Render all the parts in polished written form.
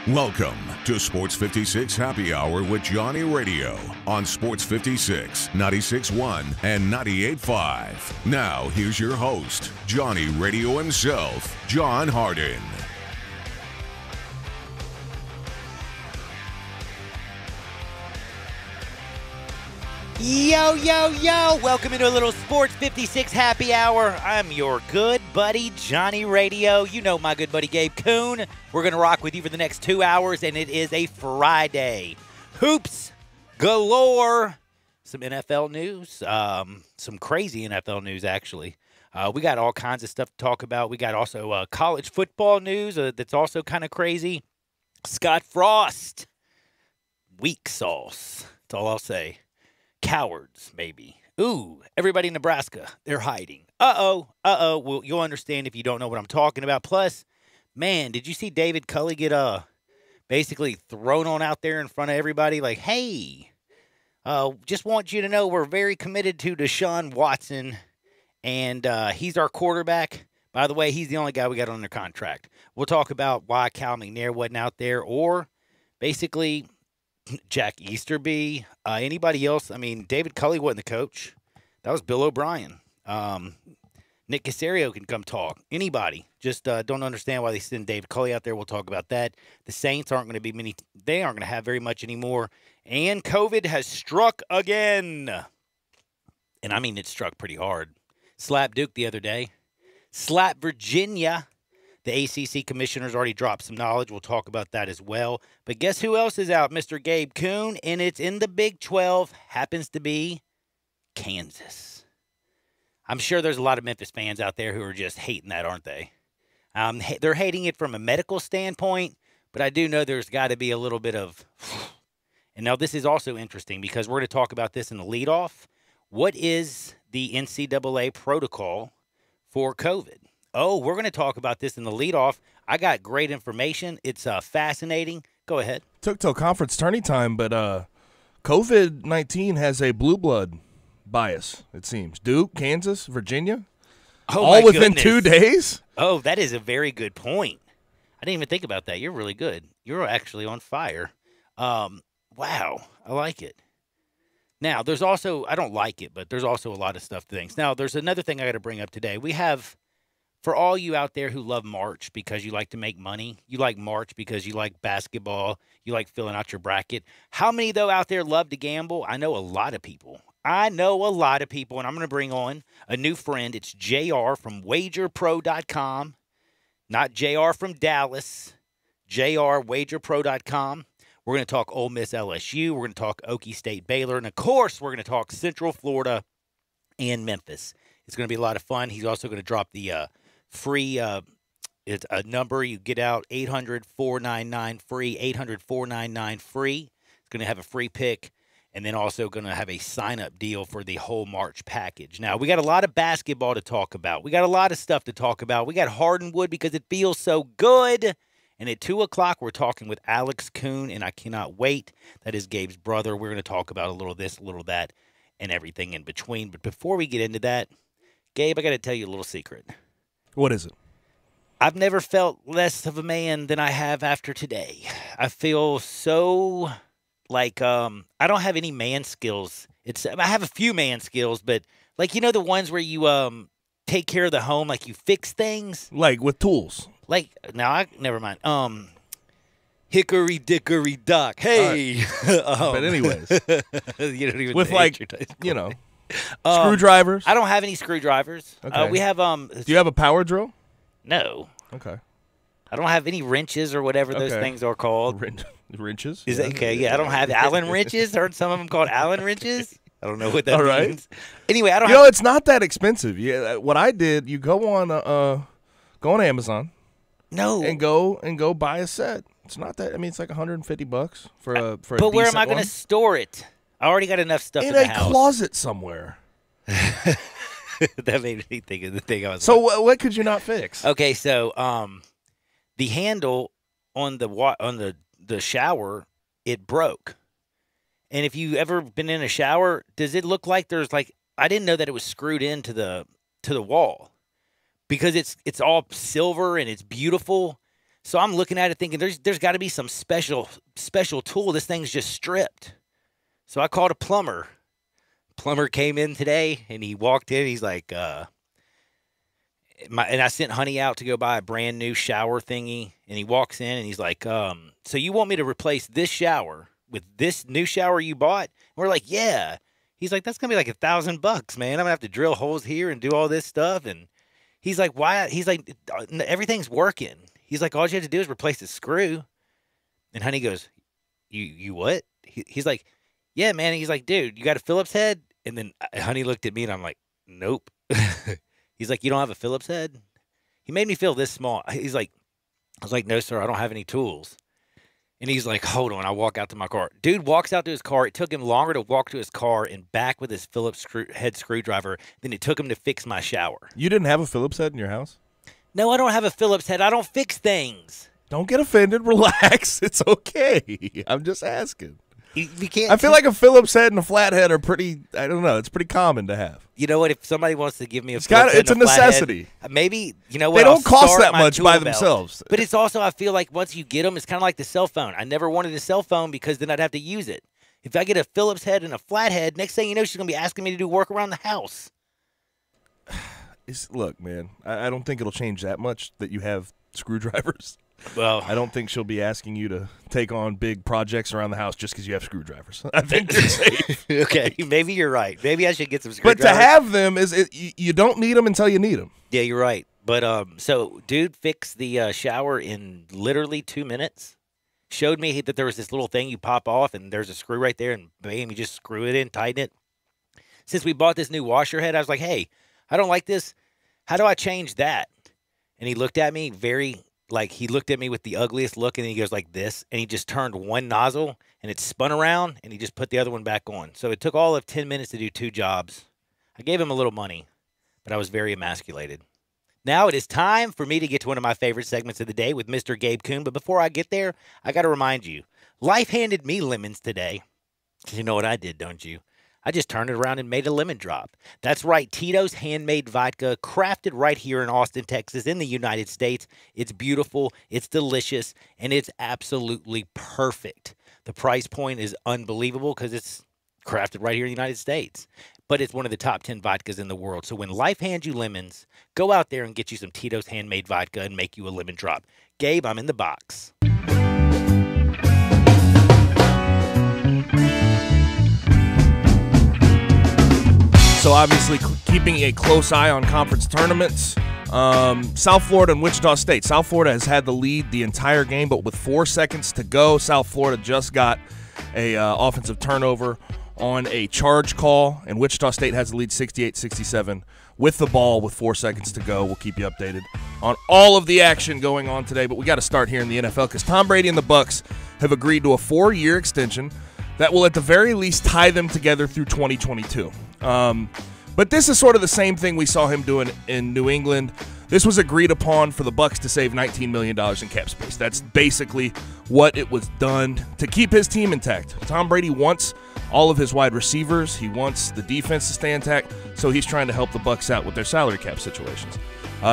Welcome to Sports 56 Happy Hour with Johnny Radio on Sports 56, 96.1 and 98.5. Now, here's your host, Johnny Radio himself, John Harden. Yo, yo, yo! Welcome into a little Sports 56 Happy Hour. I'm your good buddy, Johnny Radio. You know my good buddy, Gabe Kuhn. We're going to rock with you for the next 2 hours, and it is a Friday. Hoops galore. Some NFL news. Some crazy NFL news, actually. We got all kinds of stuff to talk about. We got also college football news that's also kind of crazy. Scott Frost. Weak sauce. That's all I'll say. Cowards, maybe. Ooh, everybody in Nebraska, they're hiding. Uh-oh. Well, you'll understand if you don't know what I'm talking about. Plus, man, did you see David Culley get basically thrown on out there in front of everybody? Like, hey, just want you to know we're very committed to Deshaun Watson, and he's our quarterback. By the way, he's the only guy we got under contract. We'll talk about why Cal McNair wasn't out there, or basically Jack Easterby, anybody else. I mean, David Culley wasn't the coach. That was Bill O'Brien. Nick Caserio can come talk. Anybody. Just don't understand why they send David Culley out there. We'll talk about that. The Saints aren't going to be many. They aren't going to have very much anymore. And COVID has struck again. And I mean, it struck pretty hard. Slapped Duke the other day. Slapped Virginia. The ACC commissioners already dropped some knowledge. We'll talk about that as well. But guess who else is out? Mr. Gabe Kuhn, and it's in the Big 12. Happens to be Kansas. I'm sure there's a lot of Memphis fans out there who are just hating that, aren't they? They're hating it from a medical standpoint, but I do know there's got to be a little bit of... And now this is also interesting because we're going to talk about this in the leadoff. What is the NCAA protocol for COVID? Oh, we're going to talk about this in the leadoff. I got great information. It's fascinating. Go ahead. Took till conference tourney time, but COVID-19 has a blue blood bias, it seems. Duke, Kansas, Virginia, all within 2 days? Oh, that is a very good point. I didn't even think about that. You're really good. You're actually on fire. Wow, I like it. Now, there's also, I don't like it, but there's also a lot of stuff things. Now, there's another thing I got to bring up today. We have... For all you out there who love March because you like to make money, you like March because you like basketball, you like filling out your bracket. How many, though, out there love to gamble? I know a lot of people. And I'm going to bring on a new friend. It's JR from WagerPro.com, not JR from Dallas, JR, WagerPro.com. We're going to talk Ole Miss LSU. We're going to talk Okie State Baylor. And, of course, we're going to talk Central Florida and Memphis. It's going to be a lot of fun. He's also going to drop the free, it's a number you get out, 800-499-FREE, 800-499-FREE. It's going to have a free pick, and then also going to have a sign-up deal for the whole March package. Now, we got a lot of basketball to talk about. We got a lot of stuff to talk about. We got Hardenwood because it feels so good. And at 2 o'clock, we're talking with Alex Kuhn, and I cannot wait. That is Gabe's brother. We're going to talk about a little this, a little that, and everything in between. But before we get into that, Gabe, I got to tell you a little secret. What is it? I've never felt less of a man than I have after today. I feel so like I don't have any man skills. I have a few man skills, but like, you know, the ones where you take care of the home, like you fix things. Like with tools. Like, never mind. Hickory dickory dock. Hey. Right. But anyways. You don't even with like, you know. Screwdrivers? I don't have any screwdrivers. Okay. We have Do you have a power drill? No. Okay. I don't have any wrenches or whatever those things are called. Wrenches? Is that okay? Yeah, I don't have Allen wrenches. Heard some of them called Allen wrenches. I don't know what that means. Anyway, I don't. You know, it's not that expensive. Yeah, what I did, you go on Amazon. No. And go buy a set. It's not that. I mean, it's like $150 for a. But where am I going to store it? I already got enough stuff in the house. In a closet somewhere. That made me think of the thing I was. So what could you not fix? Okay, so the handle on the shower, it broke. And if you ever been in a shower, does it look like there's like, I didn't know that it was screwed into the wall because it's all silver and it's beautiful. So I'm looking at it thinking there's got to be some special tool. This thing's just stripped. So I called a plumber. Plumber came in today, and he walked in. He's like, and I sent Honey out to go buy a brand new shower thingy. And he walks in, and he's like, so you want me to replace this shower with this new shower you bought? And we're like, yeah. He's like, that's going to be like $1,000, man. I'm going to have to drill holes here and do all this stuff. And he's like, why? He's like, everything's working. He's like, all you have to do is replace the screw. And Honey goes, you what? He's like, yeah, man. And he's like, dude, you got a Phillips head? And then Honey looked at me, and I'm like, nope. He's like, you don't have a Phillips head? He made me feel this small. He's like, I was like, no, sir, I don't have any tools. And he's like, hold on. I walk out to my car. Dude walks out to his car. It took him longer to walk to his car and back with his Phillips head screwdriver than it took him to fix my shower. You didn't have a Phillips head in your house? No, I don't have a Phillips head. I don't fix things. Don't get offended. Relax. It's okay. I'm just asking. You can't. I feel like a Phillips head and a flathead are pretty, I don't know, it's pretty common to have. You know what? If somebody wants to give me a Phillips head it's a necessity. Maybe, you know what? They don't cost that much by themselves. But it's also, I feel like once you get them, it's kind of like the cell phone. I never wanted a cell phone because then I'd have to use it. If I get a Phillips head and a flathead, next thing you know, she's going to be asking me to do work around the house. Look, man, I don't think it'll change that much that you have screwdrivers. Well, I don't think she'll be asking you to take on big projects around the house just because you have screwdrivers. I think you're safe. Okay, maybe you're right. Maybe I should get some screwdrivers. But to have them you don't need them until you need them. Yeah, you're right. But so dude fixed the shower in literally 2 minutes. Showed me that there was this little thing you pop off, and there's a screw right there, and bam, you just screw it in, tighten it. Since we bought this new washer head, I was like, hey, I don't like this. How do I change that? And he looked at me he looked at me with the ugliest look, and then he goes like this, and he just turned one nozzle, and it spun around, and he just put the other one back on. So it took all of 10 minutes to do 2 jobs. I gave him a little money, but I was very emasculated. Now it is time for me to get to one of my favorite segments of the day with Mr. Gabe Kuhn. But before I get there, I got to remind you, life handed me lemons today. You know what I did, don't you? I just turned it around and made a lemon drop. That's right, Tito's handmade vodka, crafted right here in Austin, Texas, in the United States. It's beautiful, it's delicious, and it's absolutely perfect. The price point is unbelievable because it's crafted right here in the United States. But it's one of the top 10 vodkas in the world. So when life hands you lemons, go out there and get you some Tito's handmade vodka and make you a lemon drop. Gabe, I'm in the box. So obviously keeping a close eye on conference tournaments. South Florida and Wichita State. South Florida has had the lead the entire game, but with 4 seconds to go, South Florida just got a offensive turnover on a charge call, and Wichita State has the lead 68-67 with the ball with 4 seconds to go. We'll keep you updated on all of the action going on today, but we got to start here in the NFL because Tom Brady and the Bucs have agreed to a 4-year extension that will at the very least tie them together through 2022. But this is sort of the same thing we saw him doing in New England. This was agreed upon for the Bucs to save $19 million in cap space. That's basically what it was done to keep his team intact. Tom Brady wants all of his wide receivers. He wants the defense to stay intact, so he's trying to help the Bucs out with their salary cap situations.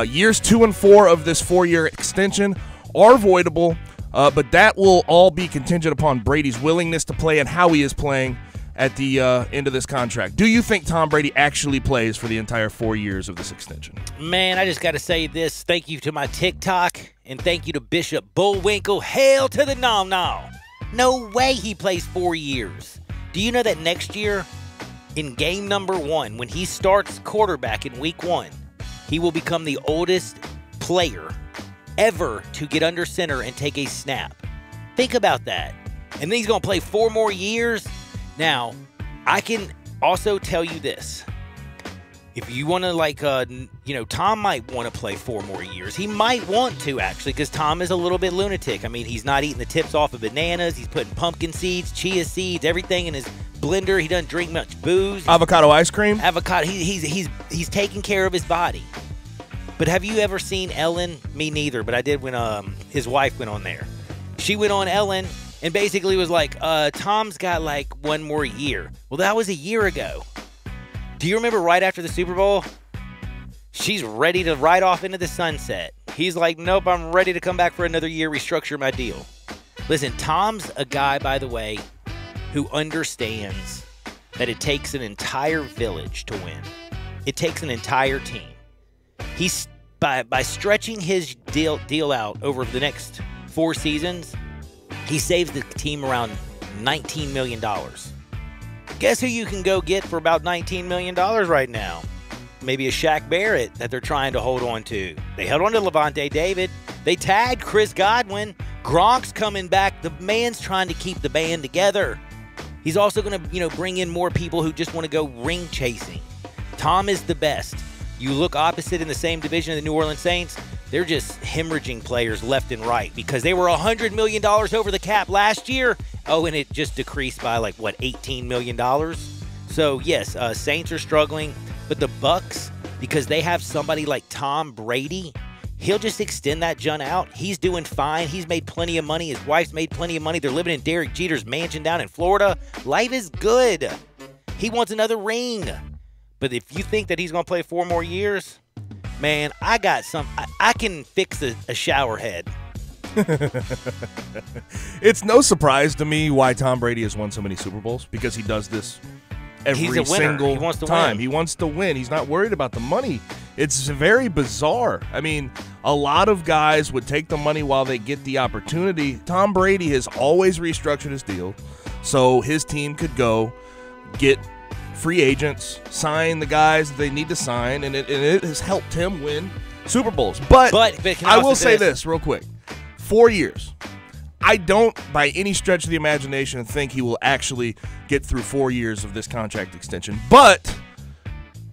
Years 2 and 4 of this 4-year extension are voidable, but that will all be contingent upon Brady's willingness to play and how he is playing at the end of this contract. Do you think Tom Brady actually plays for the entire 4 years of this extension? Man, I just got to say this. Thank you to my TikTok, and thank you to Bishop Bullwinkle. Hail to the nom-nom. No way he plays 4 years. Do you know that next year, in game number 1, when he starts quarterback in week 1, he will become the oldest player ever to get under center and take a snap? Think about that. And then he's going to play 4 more years? Now, I can also tell you this. If you want to, Tom might want to play 4 more years. He might want to, actually, because Tom is a little bit lunatic. I mean, he's not eating the tips off of bananas. He's putting pumpkin seeds, chia seeds, everything in his blender. He doesn't drink much booze. Avocado ice cream? Avocado. He's taking care of his body. But have you ever seen Ellen? Me neither, but I did when his wife went on there. She went on Ellen and basically was like, Tom's got like 1 more year. Well, that was a year ago. Do you remember right after the Super Bowl? She's ready to ride off into the sunset. He's like, nope, I'm ready to come back for another year, restructure my deal. Listen, Tom's a guy, by the way, who understands that it takes an entire village to win. It takes an entire team. He's by stretching his deal out over the next 4 seasons, he saves the team around $19 million. Guess who you can go get for about $19 million right now? Maybe a Shaq Barrett that they're trying to hold on to. They held on to Levante David. They tagged Chris Godwin. Gronk's coming back. The man's trying to keep the band together. He's also going to, bring in more people who just want to go ring chasing. Tom is the best. You look opposite in the same division of the New Orleans Saints, they're just hemorrhaging players left and right because they were $100 million over the cap last year. Oh, and it just decreased by $18 million. So, yes, Saints are struggling. But the Bucs, because they have somebody like Tom Brady, he'll just extend that Jun out. He's doing fine. He's made plenty of money. His wife's made plenty of money. They're living in Derek Jeter's mansion down in Florida. Life is good. He wants another ring. But if you think that he's going to play 4 more years, man, I can fix a shower head. It's no surprise to me why Tom Brady has won so many Super Bowls, because he does this every single time. He wants to win. He's not worried about the money. It's very bizarre. I mean, a lot of guys would take the money while they get the opportunity. Tom Brady has always restructured his deal so his team could go get free agents, sign the guys that they need to sign, and it has helped him win Super Bowls. But I will say this real quick. 4 years. I don't, by any stretch of the imagination, think he will actually get through 4 years of this contract extension. But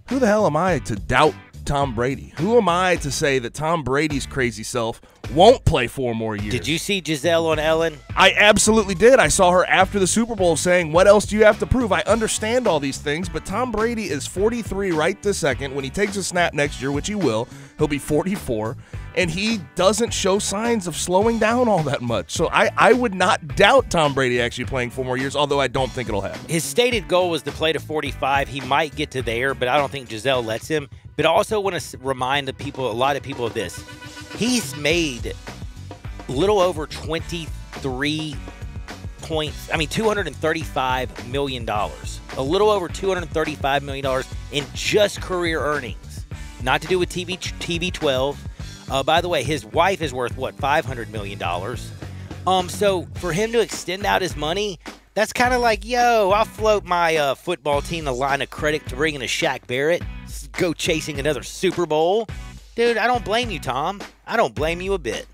who the hell am I to doubt Tom Brady? Who am I to say that Tom Brady's crazy self won't play 4 more years? Did you see Giselle on Ellen? I absolutely did. I saw her after the Super Bowl saying, what else do you have to prove? I understand all these things, but Tom Brady is 43 right this second. When he takes a snap next year, which he will, he'll be 44, and he doesn't show signs of slowing down all that much. So I would not doubt Tom Brady actually playing 4 more years, although I don't think it'll happen. His stated goal was to play to 45. He might get to there, but I don't think Giselle lets him. But I also want to remind a lot of people of this. He's made a little over $235 million. A little over $235 million in just career earnings. Not to do with TB12. By the way, his wife is worth, $500 million. So for him to extend out his money, that's kind of like, yo, I'll float my football team the line of credit to bring in a Shaq Barrett, go chasing another Super Bowl. Dude, I don't blame you, Tom. I don't blame you a bit.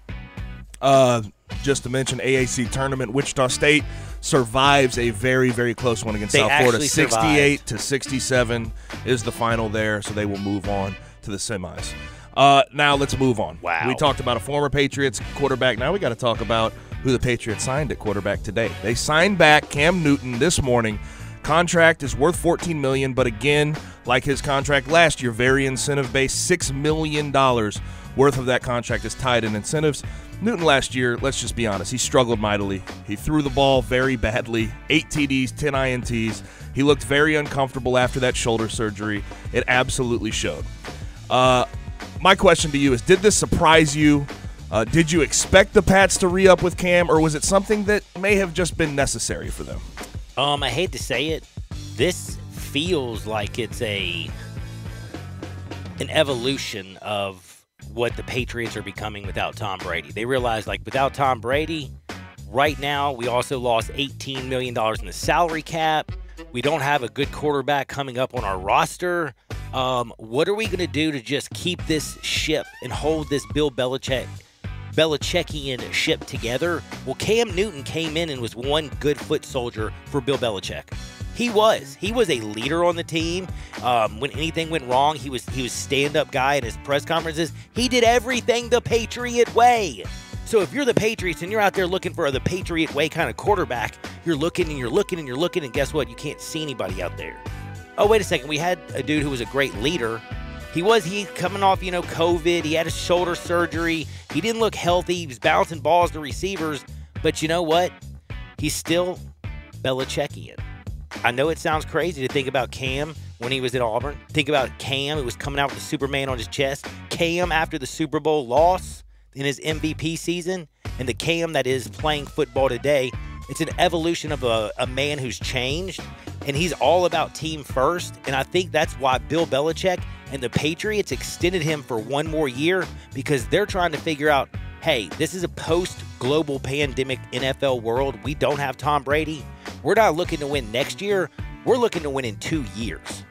Just to mention, AAC tournament, Wichita State survives a very, very close one against South Florida. 68-67 is the final there, so they will move on to the semis. Now let's move on. Wow. We talked about a former Patriots quarterback. Now we got to talk about who the Patriots signed at quarterback today. They signed back Cam Newton this morning. Contract is worth $14 million, but again, like his contract last year, very incentive-based. $6 million worth of that contract is tied in incentives. Newton last year, let's just be honest, he struggled mightily. He threw the ball very badly, 8 TDs, 10 INTs. He looked very uncomfortable after that shoulder surgery. It absolutely showed. My question to you is, did this surprise you? Did you expect the Pats to re-up with Cam, or was it something that may have just been necessary for them? I hate to say it. This feels like it's an evolution of what the Patriots are becoming without Tom Brady. They realize, without Tom Brady, right now we also lost $18 million in the salary cap. We don't have a good quarterback coming up on our roster. What are we going to do to just keep this ship and hold this Bill Belichickian ship together? Well, Cam Newton came in and was one good foot soldier for Bill Belichick. He was a leader on the team. When anything went wrong, he was stand-up guy in his press conferences. He did everything the Patriot way. So if you're the Patriots and you're out there looking for the Patriot way kind of quarterback, you're looking and you're looking and you're looking, and guess what? You can't see anybody out there. Oh, wait a second. We had a dude who was a great leader. He coming off, COVID. He had a shoulder surgery. He didn't look healthy. He was bouncing balls to receivers. But you know what? He's still Belichickian. I know it sounds crazy to think about Cam when he was at Auburn. Think about Cam. It was coming out with the Superman on his chest. Cam after the Super Bowl loss in his MVP season, and the Cam that is playing football today. It's an evolution of a man who's changed, and he's all about team first. And I think that's why Bill Belichick and the Patriots extended him for one more year, because they're trying to figure out, hey, this is a post-global pandemic NFL world. We don't have Tom Brady. We're not looking to win next year. We're looking to win in 2 years.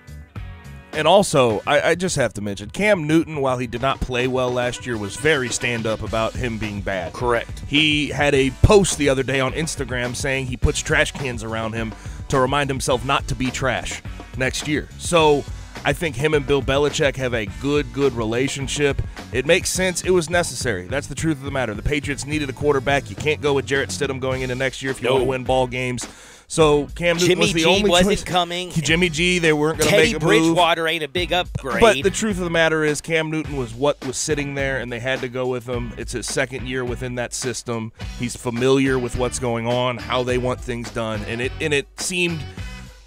And also, I just have to mention, Cam Newton, while he did not play well last year, was very stand-up about him being bad. Correct. He had a post the other day on Instagram saying he puts trash cans around him to remind himself not to be trash next year. So I think him and Bill Belichick have a good relationship. It makes sense. It was necessary. That's the truth of the matter. The Patriots needed a quarterback. You can't go with Jarrett Stidham going into next year if you want to win ball games. So Cam Newton was the only choice. Jimmy G wasn't coming. Jimmy G, they weren't going to make a move. Teddy Bridgewater ain't a big upgrade. But the truth of the matter is Cam Newton was what was sitting there, and they had to go with him. It's his second year within that system. He's familiar with what's going on, how they want things done, and it seemed,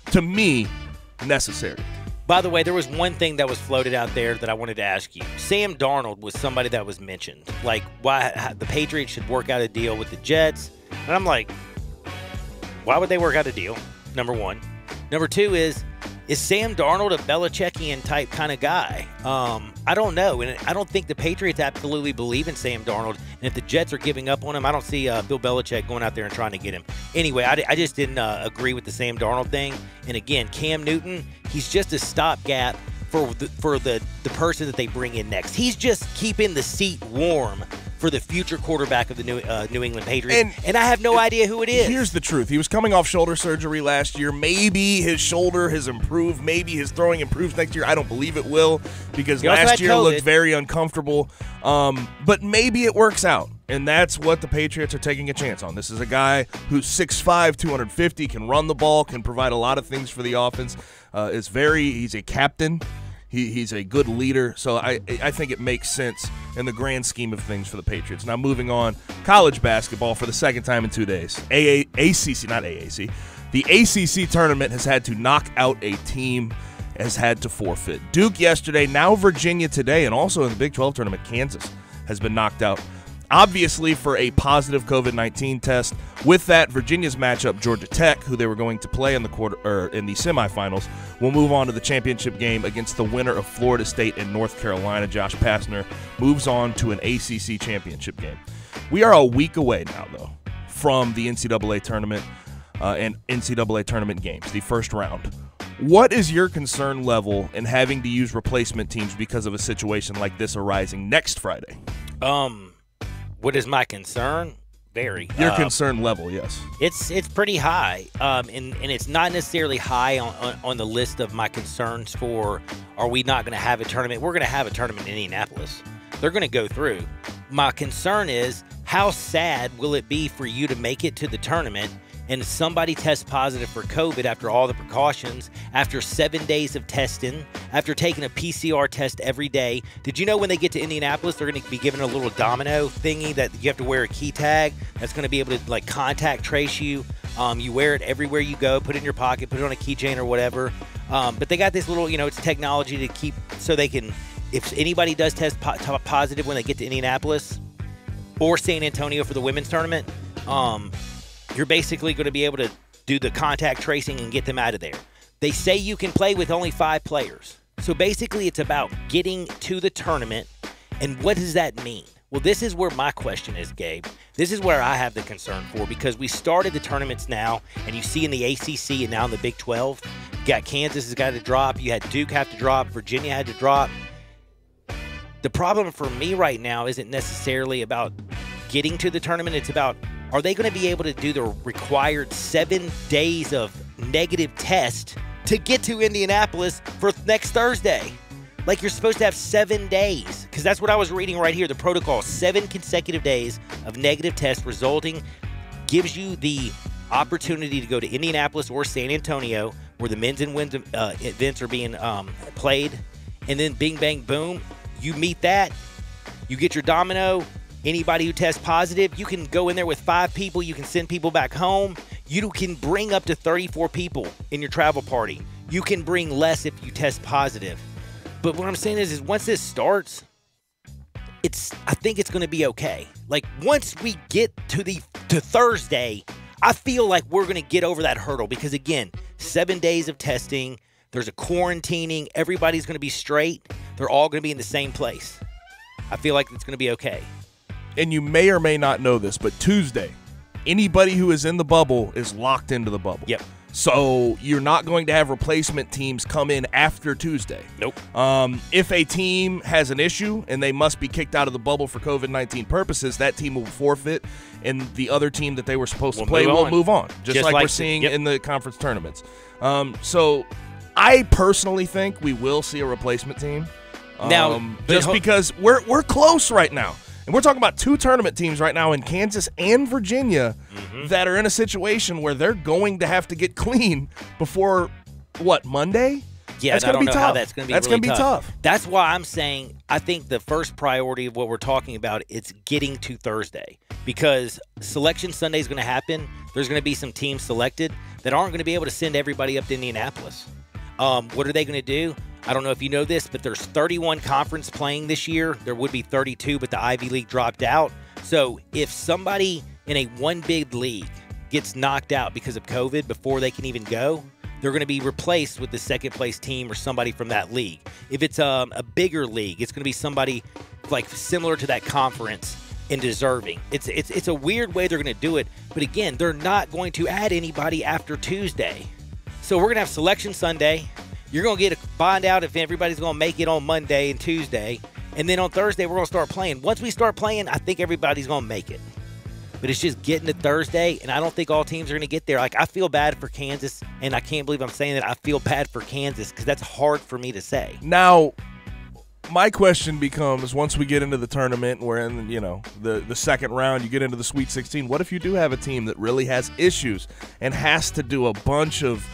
to me, necessary. By the way, there was one thing that was floated out there that I wanted to ask you. Sam Darnold was somebody that was mentioned, like why the Patriots should work out a deal with the Jets. And I'm like, why would they work out a deal? Number one. Number two is Sam Darnold a Belichickian type kind of guy? I don't know. And I don't think the Patriots absolutely believe in Sam Darnold. And if the Jets are giving up on him, I don't see Bill Belichick going out there and trying to get him. Anyway, I just didn't agree with the Sam Darnold thing. And again, Cam Newton, he's just a stopgap for the person that they bring in next. He's just keeping the seat warm for the future quarterback of the New England Patriots. And I have no idea who it is. Here's the truth. He was coming off shoulder surgery last year. Maybe his shoulder has improved. Maybe his throwing improves next year. I don't believe it will, because last year looked very uncomfortable. But maybe it works out. And that's what the Patriots are taking a chance on. This is a guy who's 6'5", 250, can run the ball, can provide a lot of things for the offense. He's a captain. He's a good leader, so I think it makes sense in the grand scheme of things for the Patriots. Now moving on, college basketball for the second time in 2 days. ACC, not AAC. The ACC tournament has had to knock out a team, has had to forfeit. Duke yesterday, now Virginia today, and also in the Big 12 tournament, Kansas has been knocked out. Obviously for a positive COVID-19 test. With that, Virginia's matchup, Georgia Tech, who they were going to play in the semifinals, will move on to the championship game against the winner of Florida State and North Carolina. Josh Pastner moves on to an ACC championship game. We are a week away now, though, from the NCAA tournament and NCAA tournament games, the first round. What is your concern level in having to use replacement teams because of a situation like this arising next Friday? What is my concern? Very. Your concern level, yes. It's pretty high, and it's not necessarily high on the list of my concerns for, are we not going to have a tournament? We're going to have a tournament in Indianapolis. They're going to go through. My concern is, how sad will it be for you to make it to the tournament and somebody tests positive for COVID after all the precautions, after 7 days of testing, after taking a PCR test every day? Did you know when they get to Indianapolis, they're going to be given a little domino thingy that you have to wear a key tag that's going to be able to like contact trace you? You wear it everywhere you go, put it in your pocket, put it on a keychain or whatever. But they got this little, it's technology to keep so they can, if anybody does test positive when they get to Indianapolis or San Antonio for the women's tournament, you're basically going to be able to do the contact tracing and get them out of there. They say you can play with only 5 players. So basically it's about getting to the tournament. And what does that mean? Well, this is where my question is, Gabe. This is where I have the concern for, because we started the tournaments now, and you see in the ACC and now in the Big 12, you got Kansas has got to drop. You had Duke have to drop. Virginia had to drop. The problem for me right now isn't necessarily about getting to the tournament. It's about, are they going to be able to do the required 7 days of negative test to get to Indianapolis for next Thursday? Like, you're supposed to have 7 days, because that's what I was reading right here. The protocol, 7 consecutive days of negative test resulting, gives you the opportunity to go to Indianapolis or San Antonio, where the men's and women's events are being played. And then bing, bang, boom, you meet that. You get your domino. Anybody who tests positive, you can go in there with 5 people. You can send people back home. You can bring up to 34 people in your travel party. you can bring less if you test positive. But what I'm saying is once this starts, I think it's going to be okay. Like, once we get to Thursday, I feel like we're going to get over that hurdle because, again, 7 days of testing, there's a quarantining, everybody's going to be straight. They're all going to be in the same place. I feel like it's going to be okay. And you may or may not know this, but Tuesday, anybody who is in the bubble is locked into the bubble. Yep. So you're not going to have replacement teams come in after Tuesday. Nope. If a team has an issue and they must be kicked out of the bubble for COVID-19 purposes, that team will forfeit, and the other team that they were supposed to play will move on, just like we're seeing in the conference tournaments. So I personally think we will see a replacement team. Because we're close right now. And we're talking about 2 tournament teams right now in Kansas and Virginia that are in a situation where they're going to have to get clean before, Monday? Yeah, that's going to be tough. That's going to be tough. That's why I'm saying I think the first priority of what we're talking about is getting to Thursday, because Selection Sunday is going to happen. There's going to be some teams selected that aren't going to be able to send everybody up to Indianapolis. What are they going to do? I don't know if you know this, but there's 31 conference playing this year. There would be 32, but the Ivy League dropped out. So if somebody in a one big league gets knocked out because of COVID before they can even go, they're going to be replaced with the second-place team or somebody from that league. If it's a bigger league, it's going to be somebody like similar to that conference and deserving. It's a weird way they're going to do it, but again, they're not going to add anybody after Tuesday. So we're going to have Selection Sunday. You're going to find out if everybody's going to make it on Monday and Tuesday. And then on Thursday, we're going to start playing. Once we start playing, I think everybody's going to make it. But it's just getting to Thursday, and I don't think all teams are going to get there. Like, I feel bad for Kansas, and I can't believe I'm saying that. I feel bad for Kansas because that's hard for me to say. Now, my question becomes, once we get into the tournament, we're in, the second round, you get into the Sweet 16, what if you do have a team that really has issues and has to do a bunch of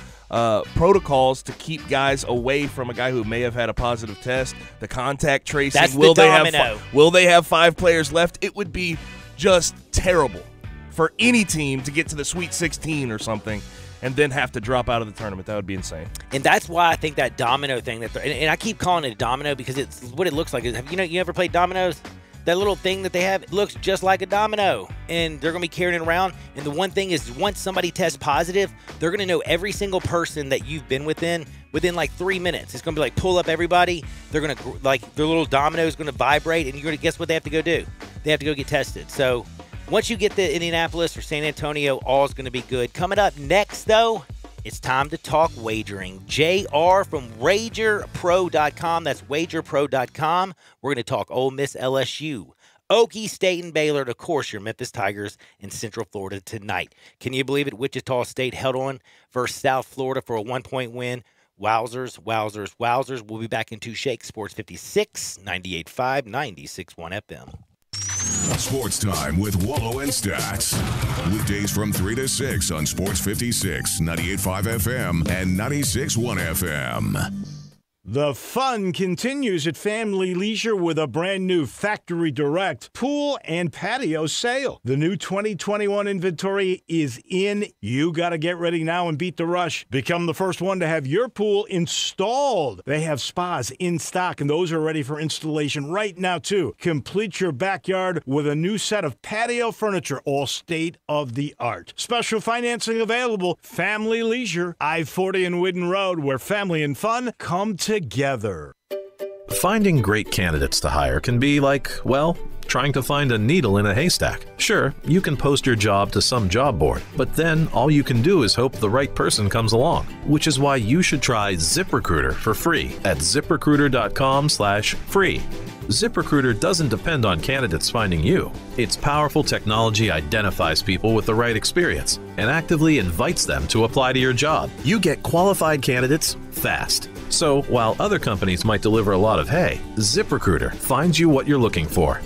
protocols to keep guys away from a guy who may have had a positive test, the contact tracing? That's the domino. Will they have 5 players left? It would be just terrible for any team to get to the Sweet 16 or something and then have to drop out of the tournament. That would be insane. And that's why I think that domino thing, and I keep calling it a domino because it's what it looks like. Have you ever played dominoes? That little thing that they have, it looks just like a domino, and they're going to be carrying it around. And the one thing is, once somebody tests positive, they're going to know every single person that you've been within like 3 minutes. It's going to be like, pull up everybody. They're going to, like, their little domino is going to vibrate, and you're going to guess what they have to go do? They have to go get tested. So once you get to Indianapolis or San Antonio, all is going to be good. Coming up next, though, it's time to talk wagering. JR from WagerPro.com. That's WagerPro.com. We're going to talk Ole Miss, LSU, Okie State, and Baylor, and of course your Memphis Tigers in Central Florida tonight. Can you believe it? Wichita State held on versus South Florida for a 1-point win. Wowzers, wowzers, wowzers. We'll be back in 2 Shakes, Sports 56, 98.5, 96.1 FM. Sports Time with Wallo and Stats. Weekdays from 3 to 6 on Sports 56, 98.5 FM, and 96.1 FM. The fun continues at Family Leisure with a brand new Factory Direct pool and patio sale. The new 2021 inventory is in. You got to get ready now and beat the rush. Become the first one to have your pool installed. They have spas in stock, and those are ready for installation right now, too. Complete your backyard with a new set of patio furniture, all state-of-the-art. Special financing available. Family Leisure, I-40 and Whidden Road, where family and fun come together. Finding great candidates to hire can be like, well, trying to find a needle in a haystack. Sure, you can post your job to some job board, but then all you can do is hope the right person comes along, which is why you should try ZipRecruiter for free at ZipRecruiter.com/free. ZipRecruiter doesn't depend on candidates finding you. Its powerful technology identifies people with the right experience and actively invites them to apply to your job. You get qualified candidates fast. So while other companies might deliver a lot of hay, ZipRecruiter finds you what you're looking for.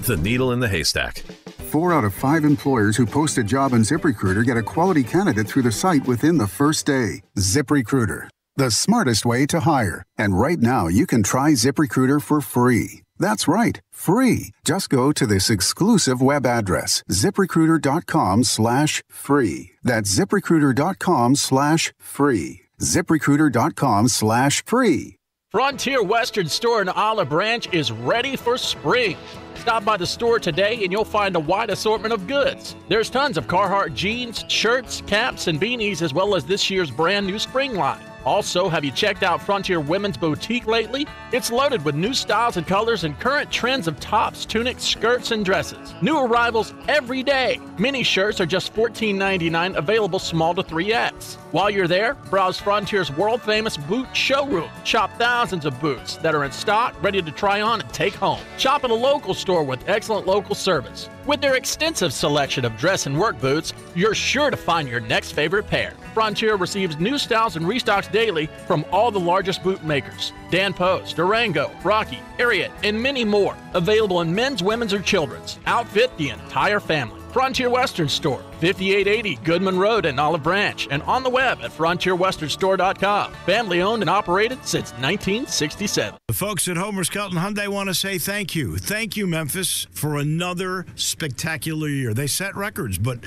The needle in the haystack. 4 out of 5 employers who post a job on ZipRecruiter get a quality candidate through the site within the first day. ZipRecruiter, the smartest way to hire. And right now, you can try ZipRecruiter for free. That's right, free. Just go to this exclusive web address, ZipRecruiter.com/free. That's ZipRecruiter.com/free. ZipRecruiter.com/free. Frontier Western Store in Olive Branch is ready for spring. Stop by the store today and you'll find a wide assortment of goods. There's tons of Carhartt jeans, shirts, caps, and beanies, as well as this year's brand new spring line. Also, have you checked out Frontier Women's Boutique lately? It's loaded with new styles and colors and current trends of tops, tunics, skirts, and dresses. New arrivals every day. Mini shirts are just $14.99, available small to 3X. While you're there, browse Frontier's world-famous boot showroom. Shop thousands of boots that are in stock, ready to try on and take home. Shop at a local store with excellent local service. With their extensive selection of dress and work boots, you're sure to find your next favorite pair. Frontier receives new styles and restocks daily from all the largest boot makers. Dan Post, Durango, Rocky, Ariat, and many more. Available in men's, women's, or children's. Outfit the entire family. Frontier Western Store, 5880 Goodman Road in Olive Branch, and on the web at frontierwesternstore.com. Family owned and operated since 1967. The folks at Homer Skelton Hyundai want to say thank you. Thank you, Memphis, for another spectacular year. They set records, but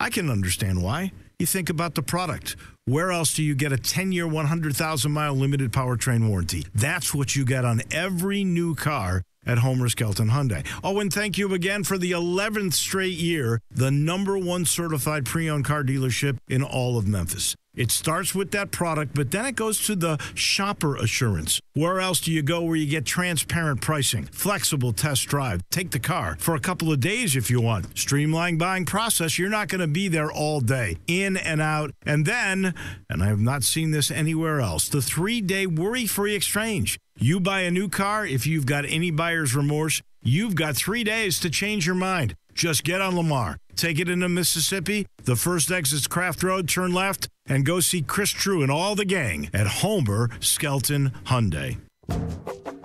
I can understand why. You think about the product. Where else do you get a 10-year, 100,000-mile limited powertrain warranty? That's what you get on every new car at Homer Skelton Hyundai. Oh, and thank you again for the 11th straight year, the #1 certified pre-owned car dealership in all of Memphis. It starts with that product, but then it goes to the shopper assurance. Where else do you go where you get transparent pricing, flexible test drive, take the car for a couple of days if you want, streamlined buying process? You're not going to be there all day, in and out. And then, and I have not seen this anywhere else, the 3-day worry-free exchange. You buy a new car, if you've got any buyer's remorse, you've got 3 days to change your mind. Just get on Lamar, take it into Mississippi, the first exit's Craft Road, turn left, and go see Chris True and all the gang at Homer Skelton Hyundai.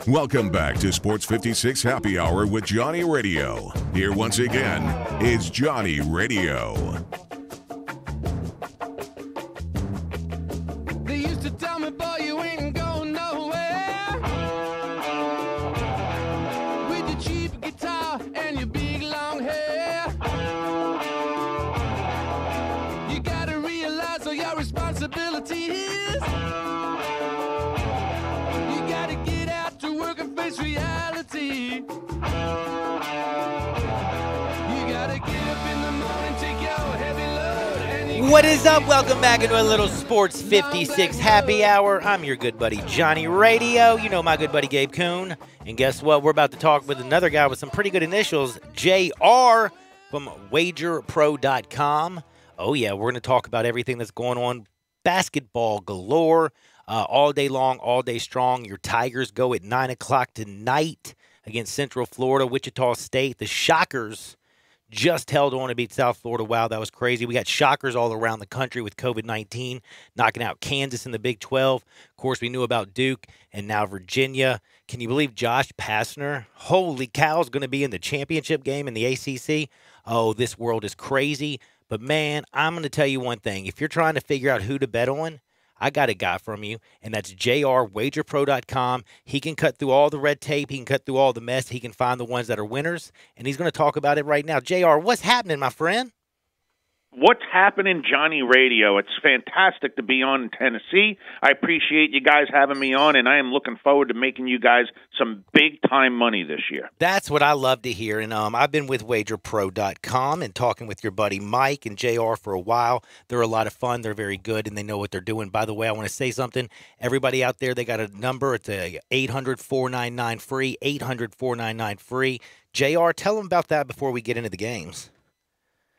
Welcome back to Sports 56 Happy Hour with Johnny Radio. Here once again is Johnny Radio. They used to tell me, boy, you ain't going nowhere. With your cheap guitar and your big long hair. You gotta realize all your responsibilities. You gotta get out to work and face reality. You gotta get up in the morning, take your heavy load. And What is up? Welcome back into a little Sports 56 Happy Hour. I'm your good buddy Johnny Radio. You know my good buddy Gabe Kuhn. And guess what? We're about to talk with another guy with some pretty good initials, JR from WagerPro.com. Oh, yeah, we're going to talk about everything that's going on. Basketball galore, all day long, all day strong. Your Tigers go at 9 o'clock tonight against Central Florida, Wichita State. The Shockers just held on to beat South Florida. Wow, that was crazy. We got shockers all around the country with COVID-19, knocking out Kansas in the Big 12. Of course, we knew about Duke and now Virginia. Can you believe Josh Pastner? Holy cow, is going to be in the championship game in the ACC. Oh, this world is crazy. But, man, I'm going to tell you one thing. If you're trying to figure out who to bet on, I got a guy from you, and that's JR, WagerPro.com. He can cut through all the red tape. He can cut through all the mess. He can find the ones that are winners, and he's going to talk about it right now. JR, what's happening, my friend? What's happening, Johnny Radio? It's fantastic to be on in Tennessee. I appreciate you guys having me on, and I am looking forward to making you guys some big-time money this year. That's what I love to hear, and I've been with WagerPro.com and talking with your buddy Mike and JR for a while. They're a lot of fun. They're very good, and they know what they're doing. By the way, I want to say something. Everybody out there, they got a number. It's a 800-499-FREE, 800-499-FREE. JR, tell them about that before we get into the games.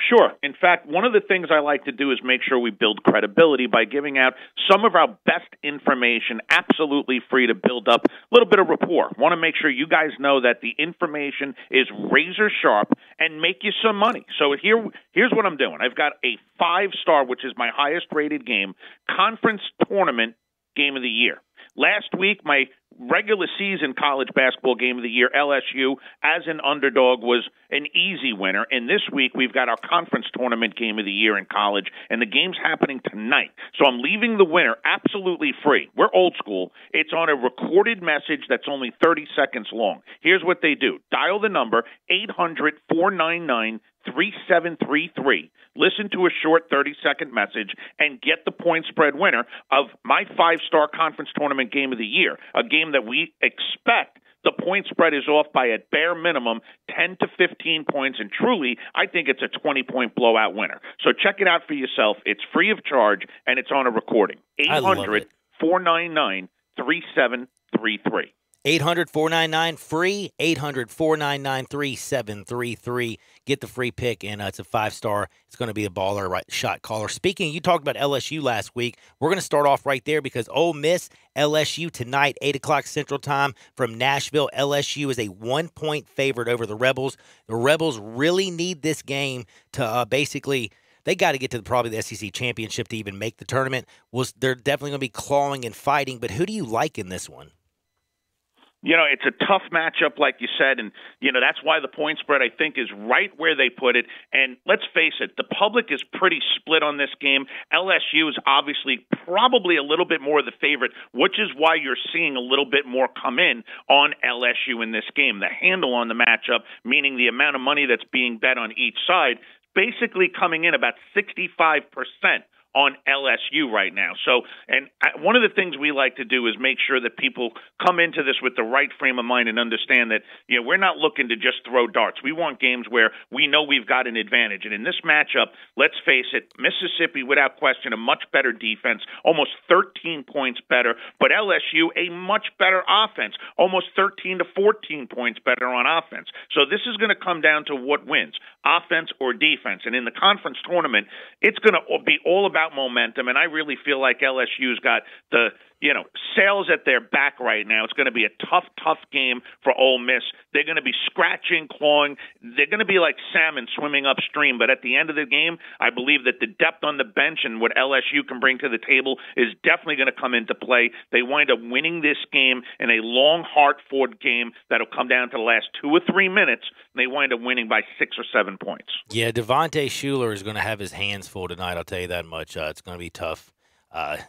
Sure. In fact, one of the things I like to do is make sure we build credibility by giving out some of our best information absolutely free to build up a little bit of rapport. Want to make sure you guys know that the information is razor sharp and make you some money. So here's what I'm doing. I've got a 5-star, which is my highest rated game, conference tournament game of the year. Last week, my regular season college basketball game of the year, LSU, as an underdog, was an easy winner. And this week, we've got our conference tournament game of the year in college, and the game's happening tonight. So I'm leaving the winner absolutely free. We're old school. It's on a recorded message that's only 30 seconds long. Here's what they do. Dial the number 800-499 3733. Listen to a short 30-second message and get the point spread winner of my 5-star conference tournament game of the year, a game that we expect the point spread is off by at bare minimum 10 to 15 points, and truly, I think it's a 20-point blowout winner. So check it out for yourself. It's free of charge, and it's on a recording. 800-499-3733. 800-499-FREE, 800-499-3733. Get the free pick, and it's a 5-star. It's going to be a baller shot caller. Speaking, you talked about LSU last week. We're going to start off right there because Ole Miss, LSU tonight, 8 o'clock Central Time from Nashville. LSU is a 1-point favorite over the Rebels. The Rebels really need this game to basically – they got to get to probably the SEC championship to even make the tournament. They're definitely going to be clawing and fighting, but who do you like in this one? You know, it's a tough matchup, like you said, and, you know, that's why the point spread, I think, is right where they put it. And let's face it, the public is pretty split on this game. LSU is obviously probably a little bit more the favorite, which is why you're seeing a little bit more come in on LSU in this game. The handle on the matchup, meaning the amount of money that's being bet on each side, basically coming in about 65% on LSU right now. So, and one of the things we like to do is make sure that people come into this with the right frame of mind and understand that, you know, we're not looking to just throw darts. We want games where we know we've got an advantage. And in this matchup, let's face it, Mississippi, without question, a much better defense, almost 13 points better, but LSU, a much better offense, almost 13 to 14 points better on offense. So this is going to come down to what wins, offense or defense. And in the conference tournament, it's going to be all about momentum, and I really feel like LSU's got the, you know, sails at their back right now. It's going to be a tough game for Ole Miss. They're going to be scratching, clawing. They're going to be like salmon swimming upstream, but at the end of the game, I believe that the depth on the bench and what LSU can bring to the table is definitely going to come into play. They wind up winning this game in a long, hard-fought game that'll come down to the last 2 or 3 minutes, and they wind up winning by 6 or 7 points. Yeah, Devontae Shuler is going to have his hands full tonight, I'll tell you that much. It's going to be tough.